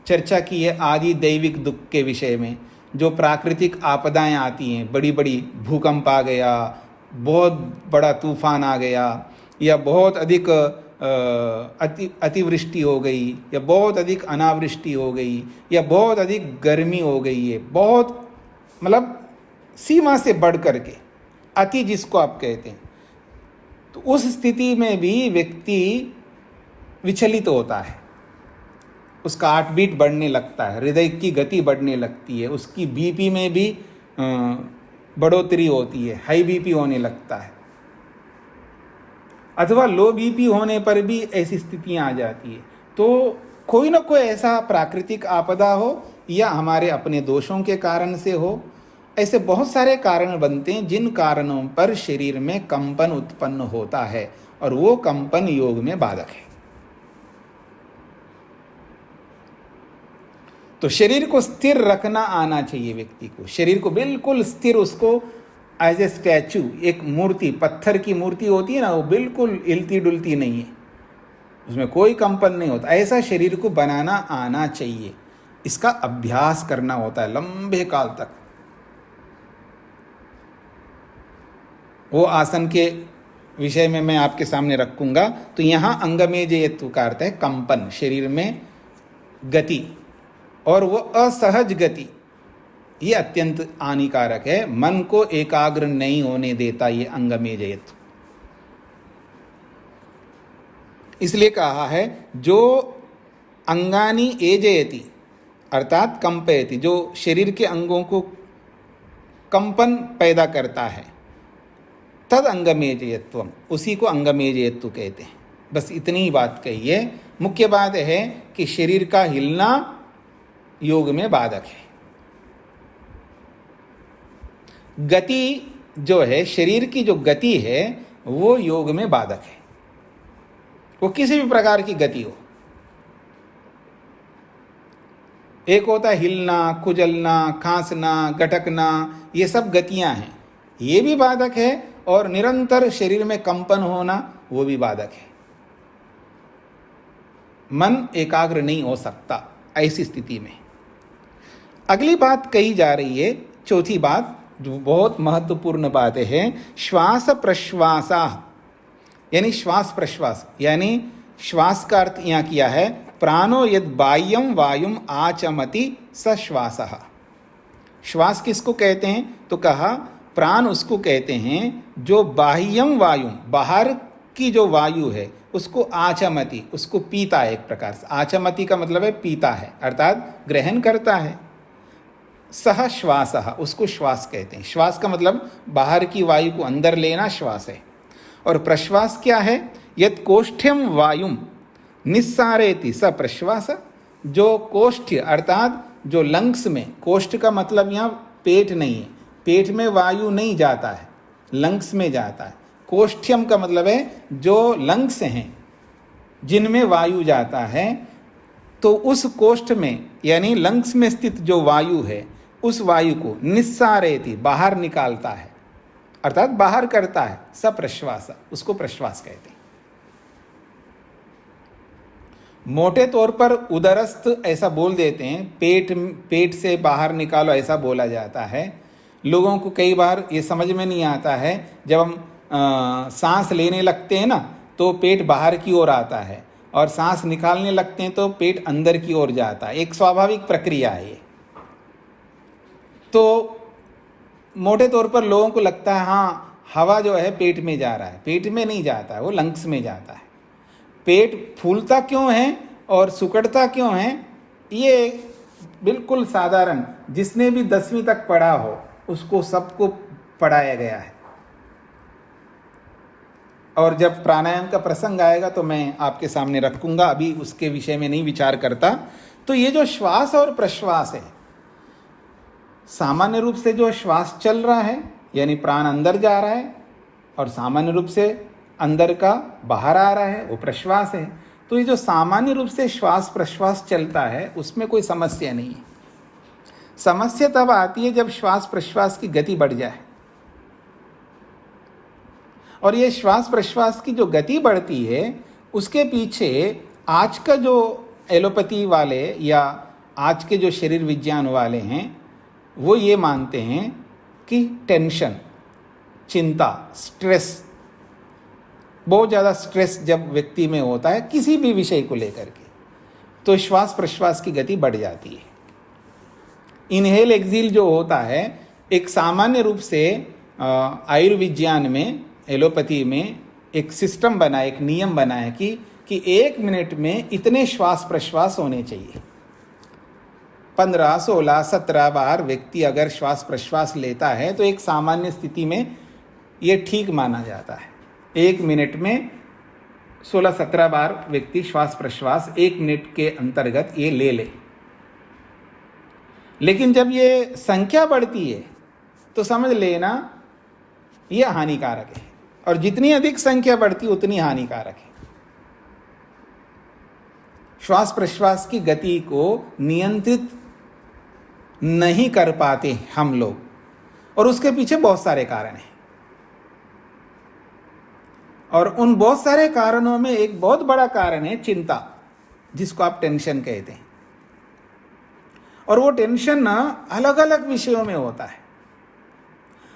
चर्चा की है आदि दैविक दुख के विषय में, जो प्राकृतिक आपदाएं आती हैं, बड़ी बड़ी भूकंप आ गया, बहुत बड़ा तूफान आ गया, या बहुत अधिक अतिवृष्टि हो गई, या बहुत अधिक अनावृष्टि हो गई, या बहुत अधिक गर्मी हो गई है, बहुत मतलब सीमा से बढ़ करके अति जिसको आप कहते हैं, तो उस स्थिति में भी व्यक्ति विचलित होता है, उसका हार्ट बीट बढ़ने लगता है, हृदय की गति बढ़ने लगती है, उसकी बीपी में भी बढ़ोतरी होती है, हाई बीपी होने लगता है, अथवा लो बीपी होने पर भी ऐसी स्थितियां आ जाती है। तो कोई ना कोई ऐसा प्राकृतिक आपदा हो या हमारे अपने दोषों के कारण से हो, ऐसे बहुत सारे कारण बनते हैं जिन कारणों पर शरीर में कंपन उत्पन्न होता है, और वो कंपन योग में बाधक है। तो शरीर को स्थिर रखना आना चाहिए व्यक्ति को, शरीर को बिल्कुल स्थिर, उसको एज ए स्टैचू, एक मूर्ति, पत्थर की मूर्ति होती है ना, वो बिल्कुल हिलती डुलती नहीं है, उसमें कोई कंपन नहीं होता, ऐसा शरीर को बनाना आना चाहिए। इसका अभ्यास करना होता है लंबे काल तक। वो आसन के विषय में मैं आपके सामने रखूंगा। तो यहाँ अंगमेजयत्व का अर्थ है कंपन, शरीर में गति, और वो असहज गति, ये अत्यंत हानिकारक है, मन को एकाग्र नहीं होने देता ये अंगमेजयत्व। इसलिए कहा है जो अंगानी एजयति अर्थात कंपयति, जो शरीर के अंगों को कंपन पैदा करता है, तद अंगमेजयत्वम, उसी को अंगमेजयत्व कहते हैं। बस इतनी ही बात कही है। मुख्य बात है कि शरीर का हिलना योग में बाधक है। गति जो है, शरीर की जो गति है वो योग में बाधक है, वो किसी भी प्रकार की गति हो। एक होता है हिलना, खुजलना, खांसना, गटकना, ये सब गतियां हैं, ये भी बाधक है, और निरंतर शरीर में कंपन होना वो भी बाधक है। मन एकाग्र नहीं हो सकता ऐसी स्थिति में। अगली बात कही जा रही है, चौथी बात, जो बहुत महत्वपूर्ण बात है, श्वास प्रश्वासा यानी श्वास प्रश्वास, यानी श्वास का अर्थ यहाँ किया है प्राणो यद बाह्यम वायुम आचमति स श्वासः। श्वास किसको कहते हैं? तो कहा प्राण उसको कहते हैं जो बाह्यम वायुम, बाहर की जो वायु है उसको आचमति, उसको पीता है। एक प्रकार से आचमति का मतलब है पीता है, अर्थात ग्रहण करता है। सह श्वासः, उसको श्वास कहते हैं। श्वास का मतलब बाहर की वायु को अंदर लेना श्वास है। और प्रश्वास क्या है? यत् कोष्ठ्यम वायुम निस्सारेति स प्रश्वास, जो कोष्ठ्य अर्थात जो लंग्स में, कोष्ठ का मतलब यहाँ पेट नहीं है, पेट में वायु नहीं जाता है, लंग्स में जाता है। कोष्ठ्यम का मतलब है जो लंग्स हैं जिनमें वायु जाता है, तो उस कोष्ठ में यानी लंग्स में स्थित जो वायु है उस वायु को निस्सारेति, बाहर निकालता है, अर्थात बाहर करता है। स प्रश्वास, उसको प्रश्वास कहते हैं। मोटे तौर पर उदरस्थ ऐसा बोल देते हैं, पेट से बाहर निकालो ऐसा बोला जाता है। लोगों को कई बार ये समझ में नहीं आता है, जब हम सांस लेने लगते हैं ना तो पेट बाहर की ओर आता है, और सांस निकालने लगते हैं तो पेट अंदर की ओर जाता है। एक स्वाभाविक प्रक्रिया है ये। तो मोटे तौर पर लोगों को लगता है हाँ हवा जो है पेट में जा रहा है, पेट में नहीं जाता है, वो लंग्स में जाता है। पेट फूलता क्यों है और सुकड़ता क्यों है, ये बिल्कुल साधारण, जिसने भी 10वीं तक पढ़ा हो उसको सबको पढ़ाया गया है। और जब प्राणायाम का प्रसंग आएगा तो मैं आपके सामने रखूंगा, अभी उसके विषय में नहीं विचार करता। तो ये जो श्वास और प्रश्वास है, सामान्य रूप से जो श्वास चल रहा है यानी प्राण अंदर जा रहा है, और सामान्य रूप से अंदर का बाहर आ रहा है, वो प्रश्वास है। तो ये जो सामान्य रूप से श्वास प्रश्वास चलता है उसमें कोई समस्या नहीं है। समस्या तब आती है जब श्वास प्रश्वास की गति बढ़ जाए। और ये श्वास प्रश्वास की जो गति बढ़ती है उसके पीछे आज का जो एलोपैथी वाले या आज के जो शरीर विज्ञान वाले हैं वो ये मानते हैं कि टेंशन, चिंता, स्ट्रेस, बहुत ज़्यादा स्ट्रेस जब व्यक्ति में होता है किसी भी विषय को लेकर के, तो श्वास प्रश्वास की गति बढ़ जाती है। इनहेल एक्सहेल जो होता है, एक सामान्य रूप से आयुर्विज्ञान में, एलोपैथी में एक सिस्टम बना है, एक नियम बना है कि 1 मिनट में इतने श्वास प्रश्वास होने चाहिए। 15, 16, 17 बार व्यक्ति अगर श्वास प्रश्वास लेता है तो एक सामान्य स्थिति में ये ठीक माना जाता है। 1 मिनट में 16-17 बार व्यक्ति श्वास प्रश्वास 1 मिनट के अंतर्गत ये ले ले। लेकिन जब ये संख्या बढ़ती है तो समझ लेना यह हानिकारक है, और जितनी अधिक संख्या बढ़ती उतनी हानिकारक है। श्वास प्रश्वास की गति को नियंत्रित नहीं कर पाते हम लोग, और उसके पीछे बहुत सारे कारण हैं। और उन बहुत सारे कारणों में एक बहुत बड़ा कारण है चिंता, जिसको आप टेंशन कहते हैं। और वो टेंशन ना अलग अलग विषयों में होता है,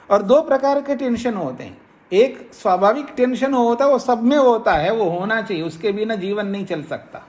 और 2 प्रकार के टेंशन होते हैं। एक स्वाभाविक टेंशन होता है, वो सब में होता है, वो होना चाहिए, उसके बिना जीवन नहीं चल सकता।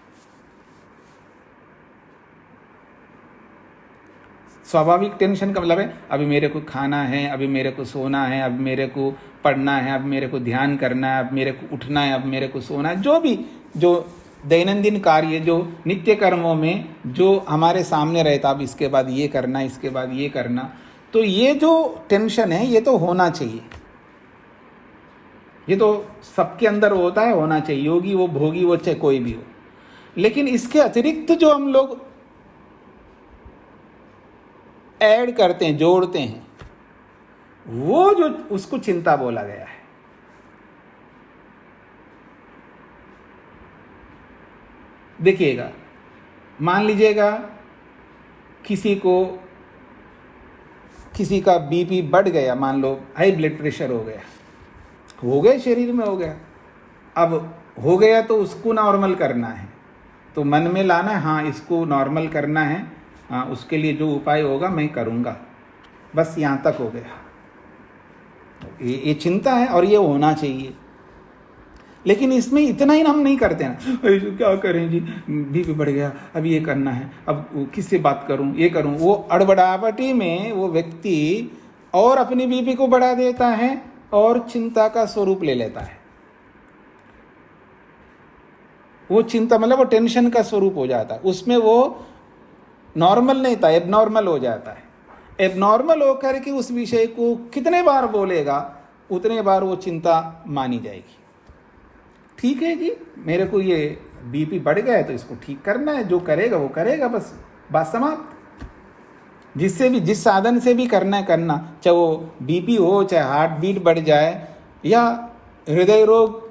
स्वाभाविक टेंशन का मतलब है अभी मेरे को खाना है, अभी मेरे को सोना है, अब मेरे को पढ़ना है, अब मेरे को ध्यान करना है, अब मेरे को उठना है, अब मेरे को सोना है। जो भी जो दैनंदिन कार्य, जो नित्य कर्मों में जो हमारे सामने रहता, अब इसके बाद ये करना, इसके बाद ये करना, तो ये जो टेंशन है ये तो होना चाहिए, ये तो सबके अंदर होता है, होना चाहिए। योगी वो, भोगी वो, चाहे कोई भी हो। लेकिन इसके अतिरिक्त जो हम लोग ऐड करते हैं, जोड़ते हैं, वो जो उसको चिंता बोला गया है। देखिएगा, मान लीजिएगा किसी का बीपी बढ़ गया, मान लो हाई ब्लड प्रेशर हो गया, शरीर में हो गया। अब हो गया तो उसको नॉर्मल करना है, तो मन में लाना है हाँ इसको नॉर्मल करना है, हाँ उसके लिए जो उपाय होगा मैं करूँगा। बस यहाँ तक हो गया। ये चिंता है और ये होना चाहिए। लेकिन इसमें इतना ही हम नहीं करते ना, क्या करें जी, बीपी बढ़ गया, अब ये करना है, अब किससे बात करूं, ये करूं। वो अड़बड़ावटी में वो व्यक्ति और अपनी बीपी को बढ़ा देता है और चिंता का स्वरूप ले लेता है। वो चिंता मतलब वो टेंशन का स्वरूप हो जाता है, उसमें वो नॉर्मल नहीं था, एबनॉर्मल हो जाता है। एबनॉर्मल होकर के उस विषय को कितने बार बोलेगा उतने बार वो चिंता मानी जाएगी। ठीक है जी, मेरे को ये बीपी बढ़ गया है तो इसको ठीक करना है, जो करेगा वो करेगा, बस बात समाप्त। जिससे भी, जिस साधन से भी करना है करना, चाहे वो बीपी हो, चाहे हार्ट बीट बढ़ जाए, या हृदय रोग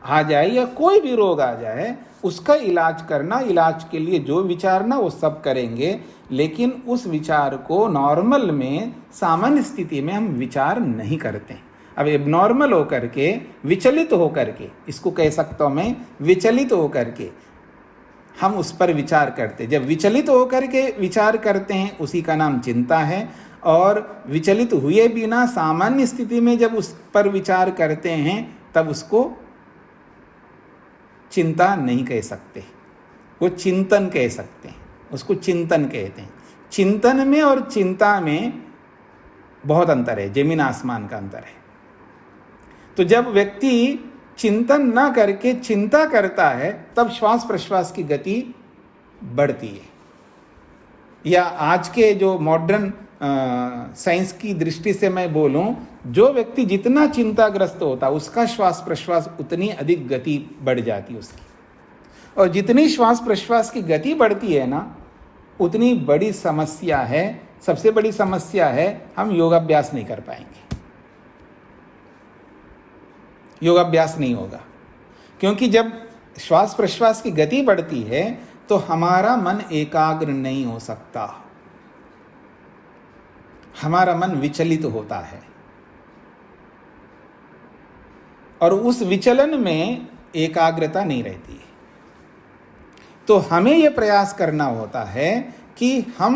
आ जाए, या कोई भी रोग आ जाए, उसका इलाज करना, इलाज के लिए जो विचारना वो सब करेंगे। लेकिन उस विचार को नॉर्मल में, सामान्य स्थिति में हम विचार नहीं करते। अब एबनॉर्मल होकर के, विचलित होकर के, इसको कह सकता हूँ मैं, विचलित होकर के हम उस पर विचार करते। जब विचलित होकर के विचार करते हैं उसी का नाम चिंता है। और विचलित हुए बिना सामान्य स्थिति में जब उस पर विचार करते हैं तब उसको चिंता नहीं कह सकते, वो चिंतन कह सकते हैं, उसको चिंतन कहते हैं। चिंतन में और चिंता में बहुत अंतर है, जमीन आसमान का अंतर है। तो जब व्यक्ति चिंतन ना करके चिंता करता है तब श्वास प्रश्वास की गति बढ़ती है। या आज के जो मॉडर्न साइंस की दृष्टि से मैं बोलूं, जो व्यक्ति जितना चिंताग्रस्त होता उसका श्वास प्रश्वास उतनी अधिक गति बढ़ जाती है उसकी। और जितनी श्वास प्रश्वास की गति बढ़ती है ना, उतनी बड़ी समस्या है, सबसे बड़ी समस्या है हम योगाभ्यास नहीं कर पाएंगे, योगाभ्यास नहीं होगा। क्योंकि जब श्वास प्रश्वास की गति बढ़ती है तो हमारा मन एकाग्र नहीं हो सकता, हमारा मन विचलित होता है। और उस विचलन में एकाग्रता नहीं रहती है। तो हमें यह प्रयास करना होता है कि हम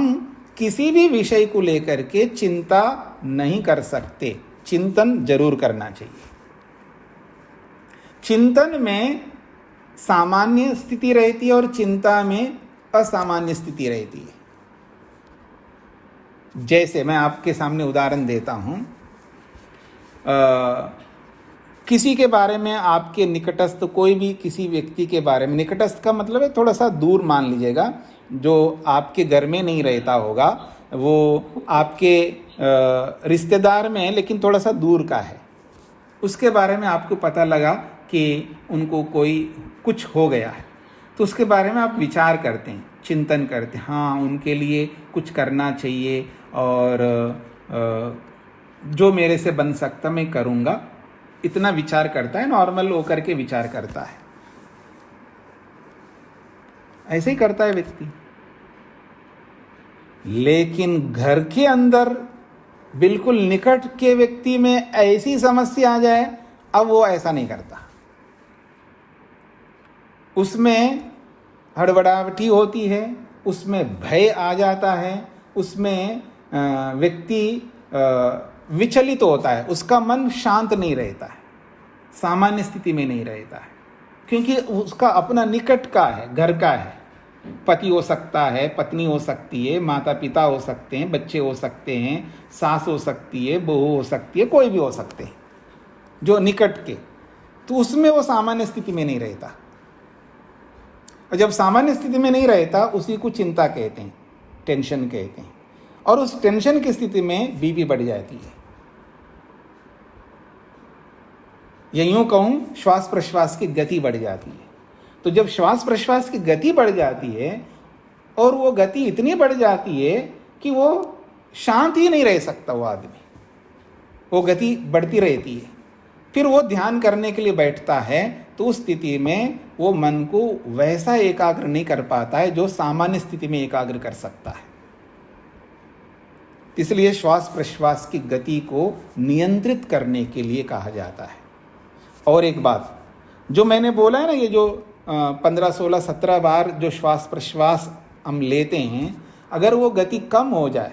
किसी भी विषय को लेकर के चिंता नहीं कर सकते, चिंतन जरूर करना चाहिए। चिंतन में सामान्य स्थिति रहती है और चिंता में असामान्य स्थिति रहती है। जैसे मैं आपके सामने उदाहरण देता हूं, किसी के बारे में, आपके निकटस्थ कोई भी किसी व्यक्ति के बारे में, निकटस्थ का मतलब है थोड़ा सा दूर मान लीजिएगा, जो आपके घर में नहीं रहता होगा, वो आपके रिश्तेदार में है लेकिन थोड़ा सा दूर का है, उसके बारे में आपको पता लगा कि उनको कोई कुछ हो गया है, तो उसके बारे में आप विचार करते हैं, चिंतन करते हैं, हाँ उनके लिए कुछ करना चाहिए और जो मेरे से बन सकता मैं करूँगा, इतना विचार करता है, नॉर्मल होकर के विचार करता है। ऐसे ही करता है व्यक्ति। लेकिन घर के अंदर बिल्कुल निकट के व्यक्ति में ऐसी समस्या आ जाए, अब वो ऐसा नहीं करता, उसमें हड़बड़ाहटी होती है, उसमें भय आ जाता है, उसमें व्यक्ति विचलित होता है, उसका मन शांत नहीं रहता है, सामान्य स्थिति में नहीं रहता है, क्योंकि उसका अपना निकट का है, घर का है। पति हो सकता है, पत्नी हो सकती है, माता पिता हो सकते हैं, बच्चे हो सकते हैं, सास हो सकती है, बहू हो सकती है, कोई भी हो सकते हैं जो निकट के, तो उसमें वो सामान्य स्थिति में नहीं रहता। और जब सामान्य स्थिति में नहीं रहता उसी को चिंता कहते हैं, टेंशन कहते हैं। और उस टेंशन की स्थिति में बीपी बढ़ जाती है, या यूं कहूं श्वास प्रश्वास की गति बढ़ जाती है। तो जब श्वास प्रश्वास की गति बढ़ जाती है और वो गति इतनी बढ़ जाती है कि वो शांत ही नहीं रह सकता वो आदमी, वो गति बढ़ती रहती है, फिर वो ध्यान करने के लिए बैठता है, तो उस स्थिति में वो मन को वैसा एकाग्र नहीं कर पाता है जो सामान्य स्थिति में एकाग्र कर सकता है। इसलिए श्वास प्रश्वास की गति को नियंत्रित करने के लिए कहा जाता है। और एक बात जो मैंने बोला है ना, ये जो 15, 16, 17 बार जो श्वास प्रश्वास हम लेते हैं, अगर वो गति कम हो जाए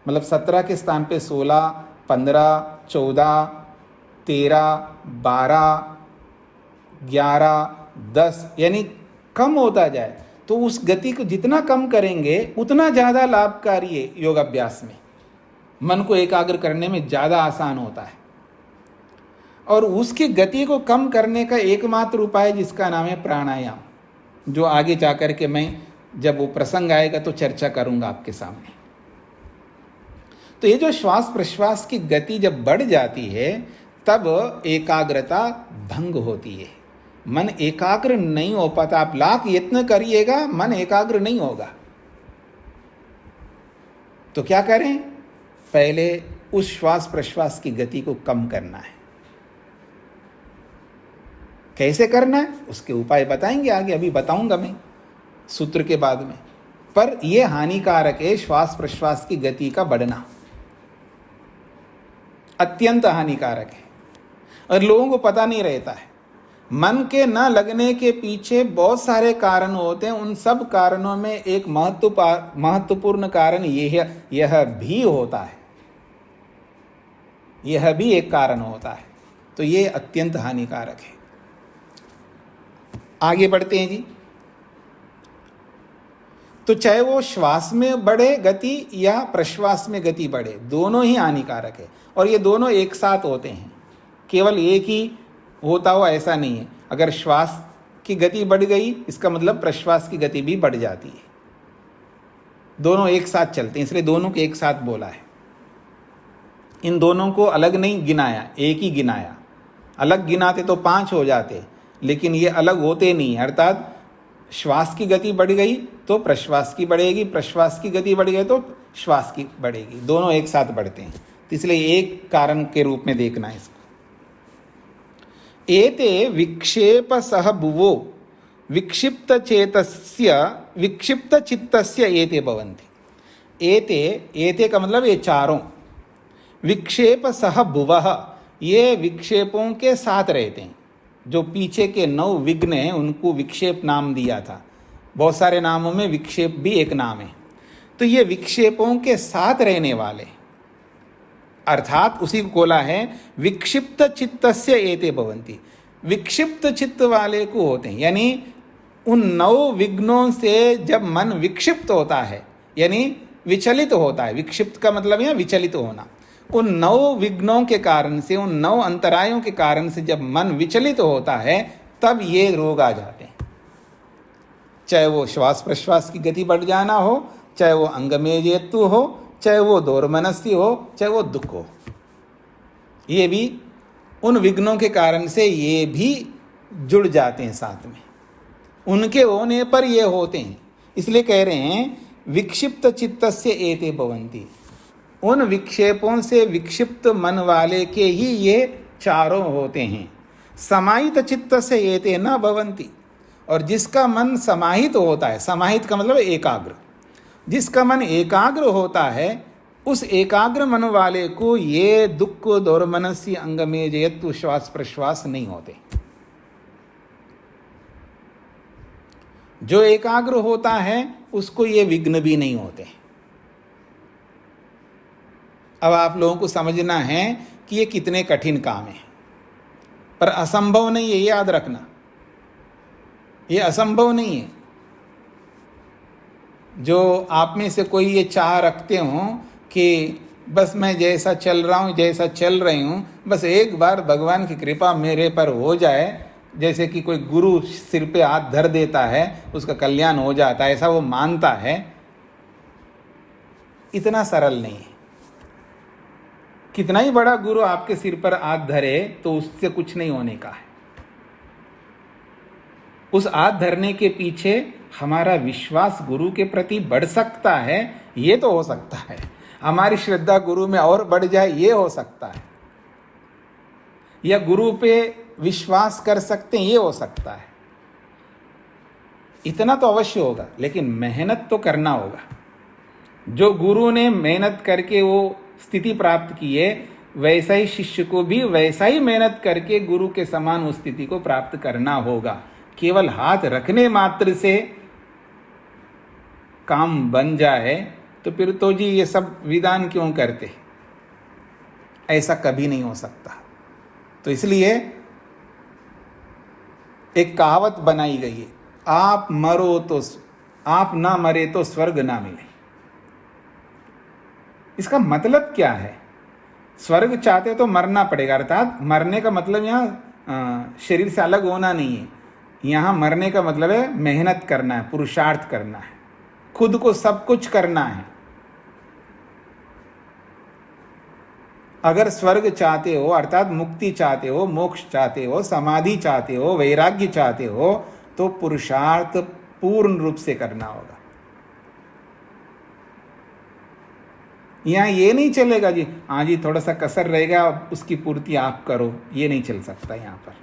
मतलब 17 के स्थान पे 16, 15, 14, 13, 12, 11, 10 यानी कम होता जाए, तो उस गति को जितना कम करेंगे उतना ज़्यादा लाभकारी है योगाभ्यास में। मन को एकाग्र करने में ज़्यादा आसान होता है। और उसकी गति को कम करने का एकमात्र उपाय जिसका नाम है प्राणायाम, जो आगे जाकर के मैं जब वो प्रसंग आएगा तो चर्चा करूंगा आपके सामने। तो ये जो श्वास प्रश्वास की गति जब बढ़ जाती है तब एकाग्रता भंग होती है, मन एकाग्र नहीं हो पाता। आप लाख यत्न करिएगा, मन एकाग्र नहीं होगा। तो क्या करें? पहले उस श्वास प्रश्वास की गति को कम करना है। कैसे करना है उसके उपाय बताएंगे आगे, अभी बताऊंगा मैं सूत्र के बाद में। पर यह हानिकारक है, श्वास प्रश्वास की गति का बढ़ना अत्यंत हानिकारक है और लोगों को पता नहीं रहता है। मन के न लगने के पीछे बहुत सारे कारण होते हैं। उन सब कारणों में एक महत्वपूर्ण कारण यह भी होता है, यह भी एक कारण होता है। तो ये अत्यंत हानिकारक है। आगे बढ़ते हैं जी। तो चाहे वो श्वास में बढ़े गति या प्रश्वास में गति बढ़े, दोनों ही हानिकारक है। और ये दोनों एक साथ होते हैं, केवल एक ही होता हो ऐसा नहीं है। अगर श्वास की गति बढ़ गई इसका मतलब प्रश्वास की गति भी बढ़ जाती है। दोनों एक साथ चलते हैं, इसलिए दोनों को एक साथ बोला है। इन दोनों को अलग नहीं गिनाया, एक ही गिनाया। अलग गिनाते तो 5 हो जाते, लेकिन ये अलग होते नहीं। अर्थात श्वास की गति बढ़ गई तो प्रश्वास की बढ़ेगी, प्रश्वास की गति बढ़ गई तो श्वास की बढ़ेगी, दोनों एक साथ बढ़ते हैं। तो इसलिए एक कारण के रूप में देखना है इसको। एते विक्षेप सह भुवो विक्षिप्त चेतस्य विक्षिप्त चित्तस्य एते भवन्ति। एते का मतलब ये चारों। विक्षेप सह भुवः, ये विक्षेपों के साथ रहते हैं। जो पीछे के 9 विघ्न हैं उनको विक्षेप नाम दिया था। बहुत सारे नामों में विक्षेप भी एक नाम है। तो ये विक्षेपों के साथ रहने वाले, अर्थात उसी को बोला है विक्षिप्त चित्तस्य एते भवन्ति। विक्षिप्त चित्त वाले को होते हैं, यानी उन 9 विघ्नों से जब मन विक्षिप्त होता है यानी विचलित होता है। विक्षिप्त का मतलब है विचलित होना। उन 9 विघ्नों के कारण से, उन 9 अंतरायों के कारण से जब मन विचलित होता है तब ये रोग आ जाते हैं। चाहे वो श्वास प्रश्वास की गति बढ़ जाना हो, चाहे वो अंगमेजेतु हो, चाहे वो दोर्मनस्य हो, चाहे वो दुख हो, ये भी उन विघ्नों के कारण से ये भी जुड़ जाते हैं साथ में। उनके होने पर ये होते हैं। इसलिए कह रहे हैं विक्षिप्त चित्तस्य एते भवन्ति। उन विक्षेपों से विक्षिप्त मन वाले के ही ये चारों होते हैं। समाहित चित्त से एते न भवन्ति। और जिसका मन समाहित होता है, समाहित का मतलब एकाग्र, जिसका मन एकाग्र होता है उस एकाग्र मन वाले को ये दुख दोर्मनस्य अंगमेजेयत्व श्वास प्रश्वास नहीं होते। जो एकाग्र होता है उसको ये विघ्न भी नहीं होते। अब आप लोगों को समझना है कि ये कितने कठिन काम है, पर असंभव नहीं है, ये याद रखना। ये असंभव नहीं है। जो आप में से कोई ये चाह रखते हो कि बस मैं जैसा चल रहा हूँ, जैसा चल रही हूँ, बस एक बार भगवान की कृपा मेरे पर हो जाए, जैसे कि कोई गुरु सिर पे हाथ धर देता है उसका कल्याण हो जाता है, ऐसा वो मानता है, इतना सरल नहीं है। कितना ही बड़ा गुरु आपके सिर पर हाथ धरे तो उससे कुछ नहीं होने का है। उस हाथ धरने के पीछे हमारा विश्वास गुरु के प्रति बढ़ सकता है, ये तो हो सकता है। हमारी श्रद्धा गुरु में और बढ़ जाए, ये हो सकता है। या गुरु पे विश्वास कर सकते हैं, ये हो सकता है। इतना तो अवश्य होगा, लेकिन मेहनत तो करना होगा। जो गुरु ने मेहनत करके वो स्थिति प्राप्त की है, वैसा ही शिष्य को भी वैसा ही मेहनत करके गुरु के समान उस स्थिति को प्राप्त करना होगा। केवल हाथ रखने मात्र से काम बन जाए तो फिर तो जी ये सब विधान क्यों करते? ऐसा कभी नहीं हो सकता। तो इसलिए एक कहावत बनाई गई है, आप मरो तो आप ना मरे तो स्वर्ग ना मिले। इसका मतलब क्या है? स्वर्ग चाहते तो मरना पड़ेगा, अर्थात मरने का मतलब यहाँ शरीर से अलग होना नहीं है। यहाँ मरने का मतलब है मेहनत करना है, पुरुषार्थ करना है, खुद को सब कुछ करना है। अगर स्वर्ग चाहते हो, अर्थात मुक्ति चाहते हो, मोक्ष चाहते हो, समाधि चाहते हो, वैराग्य चाहते हो, तो पुरुषार्थ पूर्ण रूप से करना होगा। यहाँ ये नहीं चलेगा जी, हाँ जी थोड़ा सा कसर रहेगा, उसकी पूर्ति आप करो, ये नहीं चल सकता। यहाँ पर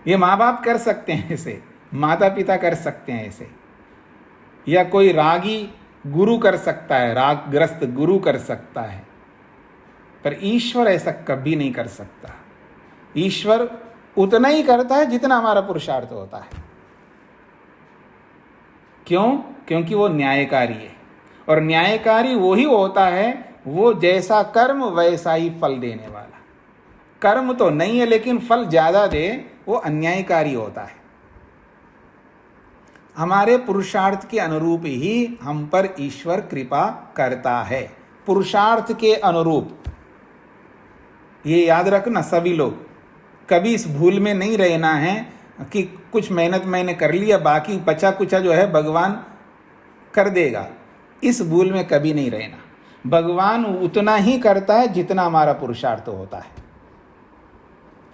ये माँ बाप कर सकते हैं ऐसे, माता पिता कर सकते हैं ऐसे, या कोई रागी गुरु कर सकता है, रागग्रस्त गुरु कर सकता है, पर ईश्वर ऐसा कभी नहीं कर सकता। ईश्वर उतना ही करता है जितना हमारा पुरुषार्थ होता है। क्यों? क्योंकि वो न्यायकारी है, और न्यायकारी वो ही होता है वो जैसा कर्म वैसा ही फल देने वाला। कर्म तो नहीं है लेकिन फल ज्यादा दे, वो अन्यायकारी होता है। हमारे पुरुषार्थ के अनुरूप ही हम पर ईश्वर कृपा करता है, पुरुषार्थ के अनुरूप। ये याद रखना सभी लोग, कभी इस भूल में नहीं रहना है कि कुछ मेहनत मैंने कर लिया, बाकी बचा कुचा जो है भगवान कर देगा। इस भूल में कभी नहीं रहना। भगवान उतना ही करता है जितना हमारा पुरुषार्थ होता है।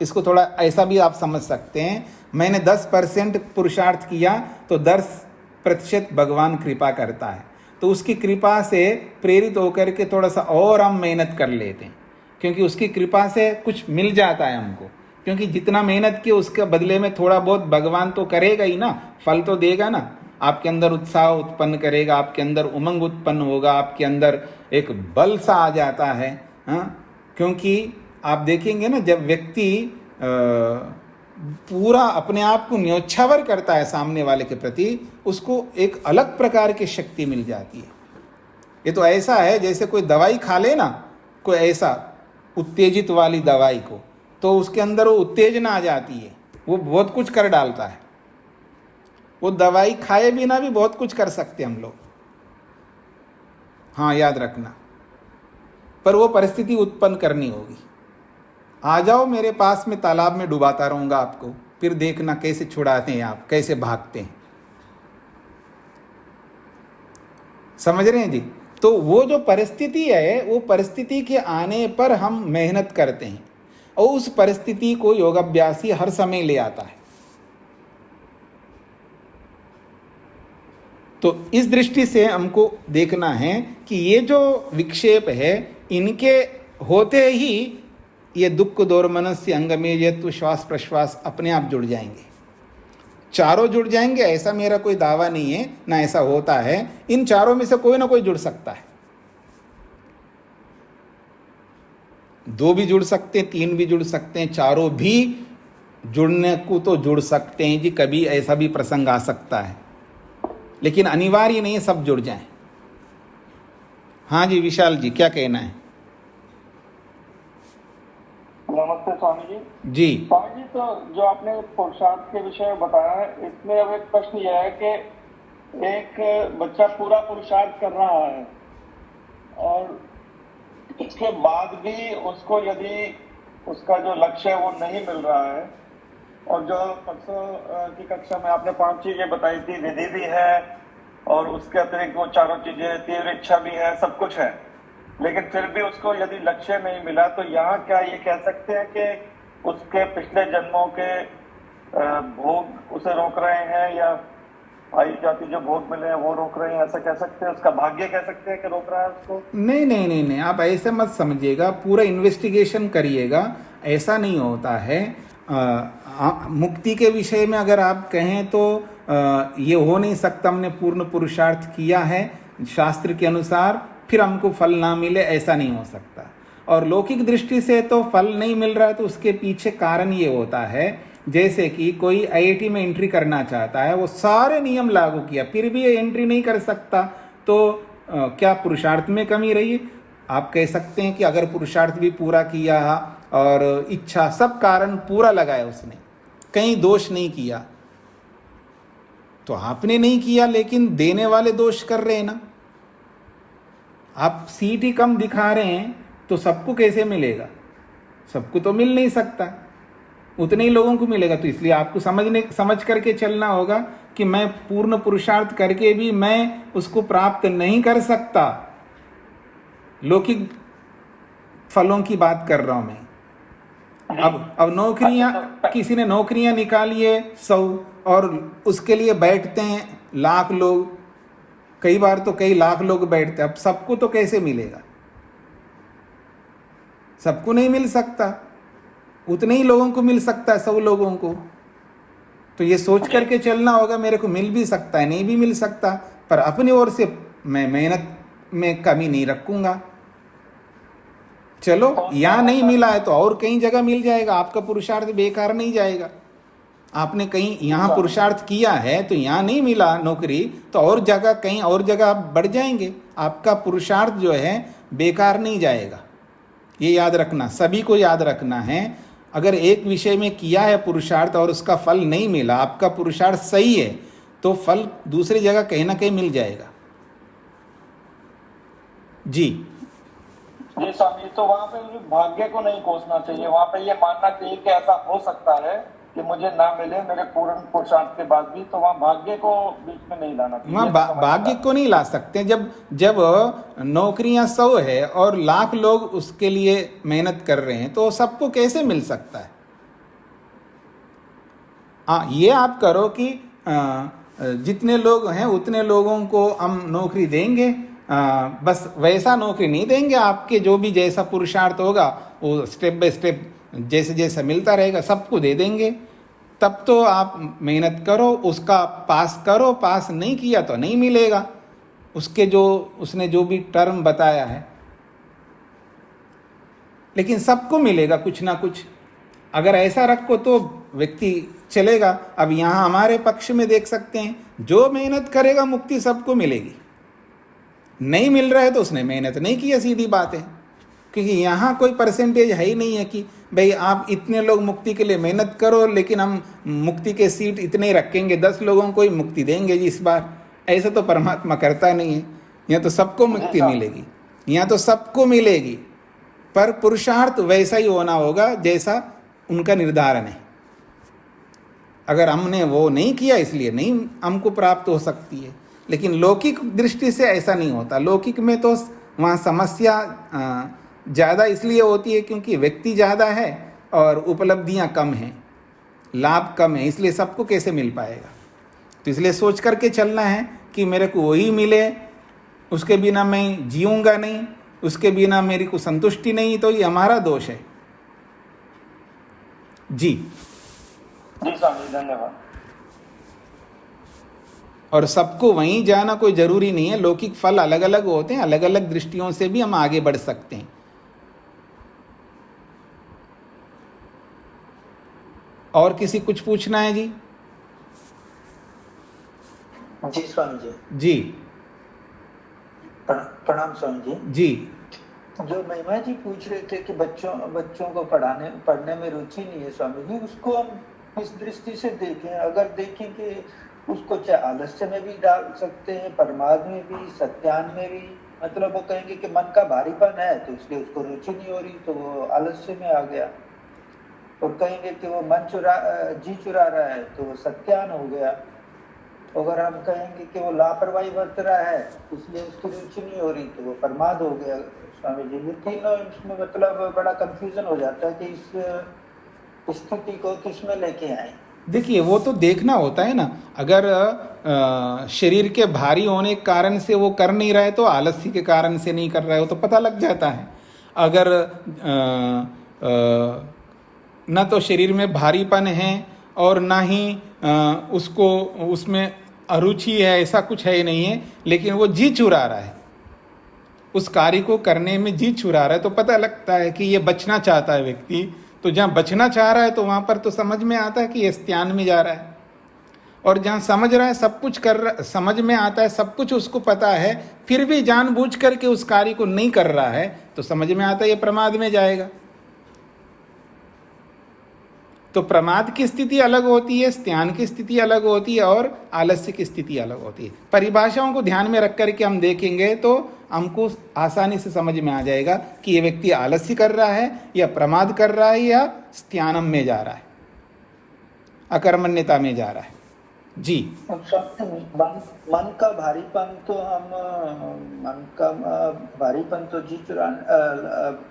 इसको थोड़ा ऐसा भी आप समझ सकते हैं, मैंने 10% पुरुषार्थ किया तो 10% भगवान कृपा करता है। तो उसकी कृपा से प्रेरित होकर के थोड़ा सा और हम मेहनत कर लेते हैं, क्योंकि उसकी कृपा से कुछ मिल जाता है हमको। क्योंकि जितना मेहनत की उसके बदले में थोड़ा बहुत भगवान तो करेगा ही ना, फल तो देगा ना। आपके अंदर उत्साह उत्पन्न करेगा, आपके अंदर उमंग उत्पन्न होगा, आपके अंदर एक बल सा आ जाता है। क्योंकि आप देखेंगे ना, जब व्यक्ति पूरा अपने आप को न्योछावर करता है सामने वाले के प्रति, उसको एक अलग प्रकार की शक्ति मिल जाती है। ये तो ऐसा है जैसे कोई दवाई खा ले ना, कोई ऐसा उत्तेजित वाली दवाई को, तो उसके अंदर वो उत्तेजना आ जाती है, वो बहुत कुछ कर डालता है। वो दवाई खाए बिना भी बहुत कुछ कर सकते हम लोग, हाँ याद रखना, पर वो परिस्थिति उत्पन्न करनी होगी। आ जाओ मेरे पास में, तालाब में डुबाता रहूंगा आपको, फिर देखना कैसे छुड़ाते हैं आप, कैसे भागते हैं। समझ रहे हैं जी? तो वो जो परिस्थिति है, वो परिस्थिति के आने पर हम मेहनत करते हैं, और उस परिस्थिति को योगाभ्यासी हर समय ले आता है। तो इस दृष्टि से हमको देखना है कि ये जो विक्षेप है, इनके होते ही ये दुख दोर्मनस्य अंगमे यत्व श्वास प्रश्वास अपने आप जुड़ जाएंगे। चारों जुड़ जाएंगे ऐसा मेरा कोई दावा नहीं है, ना ऐसा होता है। इन चारों में से कोई ना कोई जुड़ सकता है। 2 भी जुड़ सकते हैं, 3 भी जुड़ सकते हैं, चारों भी जुड़ने को तो जुड़ सकते हैं जी। कभी ऐसा भी प्रसंग आ सकता है, लेकिन अनिवार्य नहीं है सब जुड़ जाएं। हाँ जी विशाल जी, क्या कहना है? नमस्ते स्वामी जी। जी स्वामी जी, तो जो आपने पुरुषार्थ के विषय में बताया है, इसमें अब एक प्रश्न यह है कि एक बच्चा पूरा पुरुषार्थ कर रहा है और उसके बाद भी उसको यदि उसका जो लक्ष्य है वो नहीं मिल रहा है, और जो परसों की कक्षा में आपने 5 चीजें बताई थी, विधि भी है और उसके अतिरिक्त वो चारों चीजें, तीव्र इच्छा भी है, सब कुछ है, लेकिन फिर भी उसको यदि लक्ष्य नहीं मिला, तो यहाँ क्या ये कह सकते हैं कि उसके पिछले जन्मों के भोग उसे रोक रहे हैं, या आई जाति जो भोग मिले हैं वो रोक रहे हैं, ऐसा कह सकते हैं? उसका भाग्य कह सकते हैं कि रोक रहा है उसको? नहीं नहीं नहीं नहीं, आप ऐसे मत समझिएगा, पूरा इन्वेस्टिगेशन करिएगा। ऐसा नहीं होता है। मुक्ति के विषय में अगर आप कहें तो ये हो नहीं सकता हमने पूर्ण पुरुषार्थ किया है शास्त्र के अनुसार फिर हमको फल ना मिले, ऐसा नहीं हो सकता। और लौकिक दृष्टि से तो फल नहीं मिल रहा है, तो उसके पीछे कारण ये होता है जैसे कि कोई आईआईटी में एंट्री करना चाहता है, वो सारे नियम लागू किया, फिर भी ये एंट्री नहीं कर सकता, तो क्या पुरुषार्थ में कमी रही? आप कह सकते हैं कि अगर पुरुषार्थ भी पूरा किया और इच्छा, सब कारण पूरा लगाया उसने, कहीं दोष नहीं किया, तो आपने नहीं किया लेकिन देने वाले दोष कर रहे हैं ना। आप सीट ही कम दिखा रहे हैं तो सबको कैसे मिलेगा? सबको तो मिल नहीं सकता, उतने ही लोगों को मिलेगा। तो इसलिए आपको समझ करके चलना होगा कि मैं पूर्ण पुरुषार्थ करके भी मैं उसको प्राप्त नहीं कर सकता। लौकिक फलों की बात कर रहा हूं मैं। अब नौकरियां, किसी ने नौकरियां निकाली है 100 और उसके लिए बैठते हैं लाख लोग, कई बार तो कई लाख लोग बैठते हैं। अब सबको तो कैसे मिलेगा? सबको नहीं मिल सकता, उतने ही लोगों को मिल सकता है, 100 लोगों को। तो ये सोच करके चलना होगा मेरे को मिल भी सकता है, नहीं भी मिल सकता, पर अपनी ओर से मैं मेहनत में कमी नहीं रखूंगा। चलो यहाँ नहीं मिला है तो और कई जगह मिल जाएगा, आपका पुरुषार्थ बेकार नहीं जाएगा। आपने कहीं यहाँ पुरुषार्थ किया है तो यहाँ नहीं मिला नौकरी, तो और जगह, कहीं और जगह आप बढ़ जाएंगे, आपका पुरुषार्थ जो है बेकार नहीं जाएगा। ये याद रखना, सभी को याद रखना है। अगर एक विषय में किया है पुरुषार्थ और उसका फल नहीं मिला, आपका पुरुषार्थ सही है, तो फल दूसरी जगह कहीं ना कहीं मिल जाएगा। जी जी स्वामी, तो वहाँ पे मुझे भाग्य को नहीं कोसना चाहिए, वहाँ पे ये मानना चाहिए कि ऐसा हो सकता है कि मुझे ना मिले मेरे पूर्ण पुरुषार्थ के बाद भी, तो वहाँ भाग्य को बीच में नहीं लाना चाहिए। वहाँ भाग्य को नहीं ला सकते। जब नौकरियां 100 है और लाख लोग उसके लिए मेहनत कर रहे हैं, तो सबको कैसे मिल सकता है? हाँ, ये आप करो कि जितने लोग हैं उतने लोगों को हम नौकरी देंगे, बस वैसा नौकरी नहीं देंगे, आपके जो भी जैसा पुरुषार्थ होगा वो स्टेप बाय स्टेप जैसे जैसा मिलता रहेगा सबको दे देंगे। तब तो आप मेहनत करो, उसका पास करो, पास नहीं किया तो नहीं मिलेगा, उसने जो भी टर्म बताया है, लेकिन सबको मिलेगा कुछ ना कुछ। अगर ऐसा रखो तो व्यक्ति चलेगा। अब यहाँ हमारे पक्ष में देख सकते हैं, जो मेहनत करेगा मुक्ति सबको मिलेगी, नहीं मिल रहा है तो उसने मेहनत नहीं किया, सीधी बात है। क्योंकि यहाँ कोई परसेंटेज है ही नहीं है कि भाई आप इतने लोग मुक्ति के लिए मेहनत करो, लेकिन हम मुक्ति के सीट इतने रखेंगे, 10 लोगों को ही मुक्ति देंगे जी इस बार। ऐसा तो परमात्मा करता नहीं है। यहाँ तो सबको मुक्ति मिलेगी, यहाँ तो सबको मिलेगी, पर पुरुषार्थ वैसा ही होना होगा जैसा उनका निर्धारण है। अगर हमने वो नहीं किया इसलिए नहीं हमको प्राप्त हो सकती है, लेकिन लौकिक दृष्टि से ऐसा नहीं होता। लौकिक में तो वहाँ समस्या ज़्यादा इसलिए होती है क्योंकि व्यक्ति ज़्यादा है और उपलब्धियाँ कम हैं, लाभ कम है, इसलिए सबको कैसे मिल पाएगा। तो इसलिए सोच करके चलना है कि मेरे को वही मिले, उसके बिना मैं जीऊँगा नहीं, उसके बिना मेरी को संतुष्टि नहीं, तो ये हमारा दोष है। जी स्वामी, धन्यवाद। और सबको वहीं जाना कोई जरूरी नहीं है, लौकिक फल अलग अलग होते हैं, अलग अलग दृष्टियों से भी हम आगे बढ़ सकते हैं। और किसी कुछ पूछना है जी? जी स्वामी जी। जी प्रणाम स्वामी जी। जी जो महिमा जी पूछ रहे थे कि बच्चों को पढ़ने में रुचि नहीं है स्वामी जी, उसको हम इस दृष्टि से देखें। अगर देखें कि उसको चाहे आलस्य में भी डाल सकते हैं, प्रमाद में भी, सत्यान में भी। मतलब वो कहेंगे कि मन का भारीपन है तो इसलिए उसको रुचि नहीं हो रही तो वो आलस्य में आ गया, और कहेंगे कि वो जी चुरा रहा है तो वो सत्यान हो गया। अगर हम कहेंगे कि वो लापरवाही बरत रहा है इसलिए उसकी रुचि नहीं हो रही तो वो प्रमाद हो गया। स्वामी जी, ये तीनों इसमें मतलब बड़ा कंफ्यूजन हो जाता है कि इस स्थिति को किसमें लेके आए। देखिए, वो तो देखना होता है ना। अगर शरीर के भारी होने के कारण से वो कर नहीं रहा है तो आलस्य के कारण से नहीं कर रहा है, वो तो पता लग जाता है। अगर न तो शरीर में भारीपन है और ना ही उसको उसमें अरुचि है, ऐसा कुछ है ही नहीं है, लेकिन वो जी चुरा रहा है, उस कार्य को करने में जी चुरा रहा है, तो पता लगता है कि ये बचना चाहता है व्यक्ति, तो जहाँ बचना चाह रहा है तो वहाँ पर तो समझ में आता है कि ये स्त्यान में जा रहा है, और जहाँ समझ रहा है सब कुछ कर रहा, समझ में आता है सब कुछ उसको पता है, फिर भी जानबूझ करके उस कार्य को नहीं कर रहा है, तो समझ में आता है ये प्रमाद में जाएगा। तो प्रमाद की स्थिति अलग होती है, स्त्यान की स्थिति अलग होती है, और आलस्य की स्थिति अलग होती है। परिभाषाओं को ध्यान में रख करके हम देखेंगे तो हमको आसानी से समझ में आ जाएगा कि ये व्यक्ति आलस्य कर रहा है या प्रमाद कर रहा है या स्त्यानम में जा रहा है, अकर्मण्यता में जा रहा है। जी, मन का भारीपन तो हम मन का भारीपन तो जी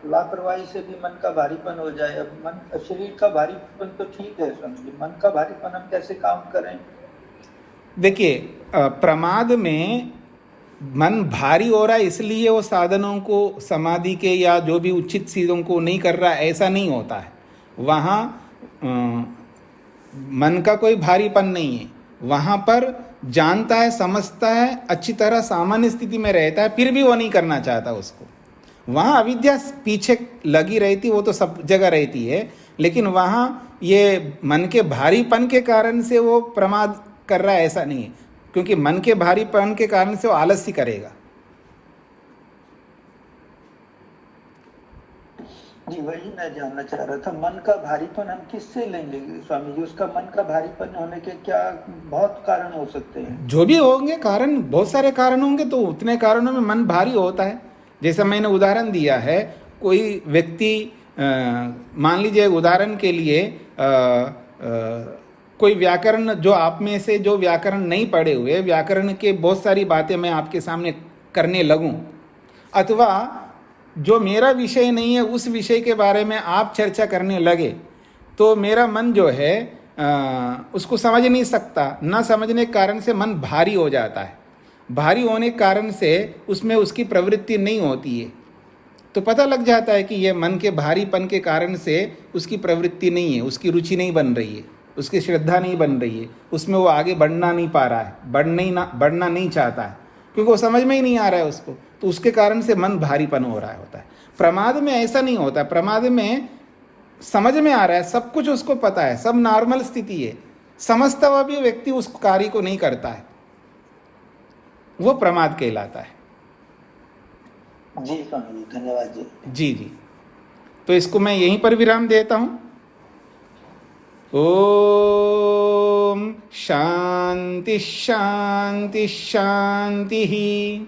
लापरवाही से भी मन का भारीपन हो जाए। अब मन शरीर का भारीपन तो ठीक है, समझिए मन का भारीपन हम कैसे काम करें? देखिए, प्रमाद में मन भारी हो रहा है इसलिए वो साधनों को, समाधि के या जो भी उचित चीज़ों को नहीं कर रहा है, ऐसा नहीं होता है। वहाँ मन का कोई भारीपन नहीं है, वहाँ पर जानता है, समझता है, अच्छी तरह सामान्य स्थिति में रहता है, फिर भी वो नहीं करना चाहता उसको। वहाँ अविद्या पीछे लगी रहती, वो तो सब जगह रहती है, लेकिन वहाँ ये मन के भारीपन के कारण से वो प्रमाद कर रहा है ऐसा नहीं है, क्योंकि मन के भारीपन के कारण से वो आलस्य करेगा। जी, वही मैं जानना चाह रहा था, मन का भारीपन हम किससे लेंगे स्वामी जी? उसका मन का भारीपन होने के क्या बहुत कारण हो सकते हैं? जो भी होंगे कारण, बहुत सारे कारण होंगे, तो उतने कारणों में मन भारी होता है। जैसा मैंने उदाहरण दिया है, कोई व्यक्ति मान लीजिए उदाहरण के लिए कोई व्याकरण, जो आप में से जो व्याकरण नहीं पढ़े हुए, व्याकरण के बहुत सारी बातें मैं आपके सामने करने लगूं, अथवा जो मेरा विषय नहीं है उस विषय के बारे में आप चर्चा करने लगे, तो मेरा मन जो है उसको समझ नहीं सकता। ना समझने के कारण से मन भारी हो जाता है। भारी होने के कारण से उसमें उसकी प्रवृत्ति नहीं होती है, तो पता लग जाता है कि ये मन के भारीपन के कारण से उसकी प्रवृत्ति नहीं है, उसकी रुचि नहीं बन रही है, उसकी श्रद्धा नहीं बन रही है, उसमें वो आगे बढ़ना नहीं पा रहा है, बढ़ना नहीं चाहता है, क्योंकि वो समझ में ही नहीं आ रहा है उसको, तो उसके कारण से मन भारीपन हो रहा होता है। प्रमाद में ऐसा नहीं होता। प्रमाद में समझ में आ रहा है, सब कुछ उसको पता है, सब नॉर्मल स्थिति है, समझता हुआ भी व्यक्ति उस कार्य को नहीं करता है, वो प्रमाद कहलाता है। जी स्वामी जी, धन्यवाद जी। जी जी, तो इसको मैं यहीं पर विराम देता हूं। ओम शांति शांति शांति ही।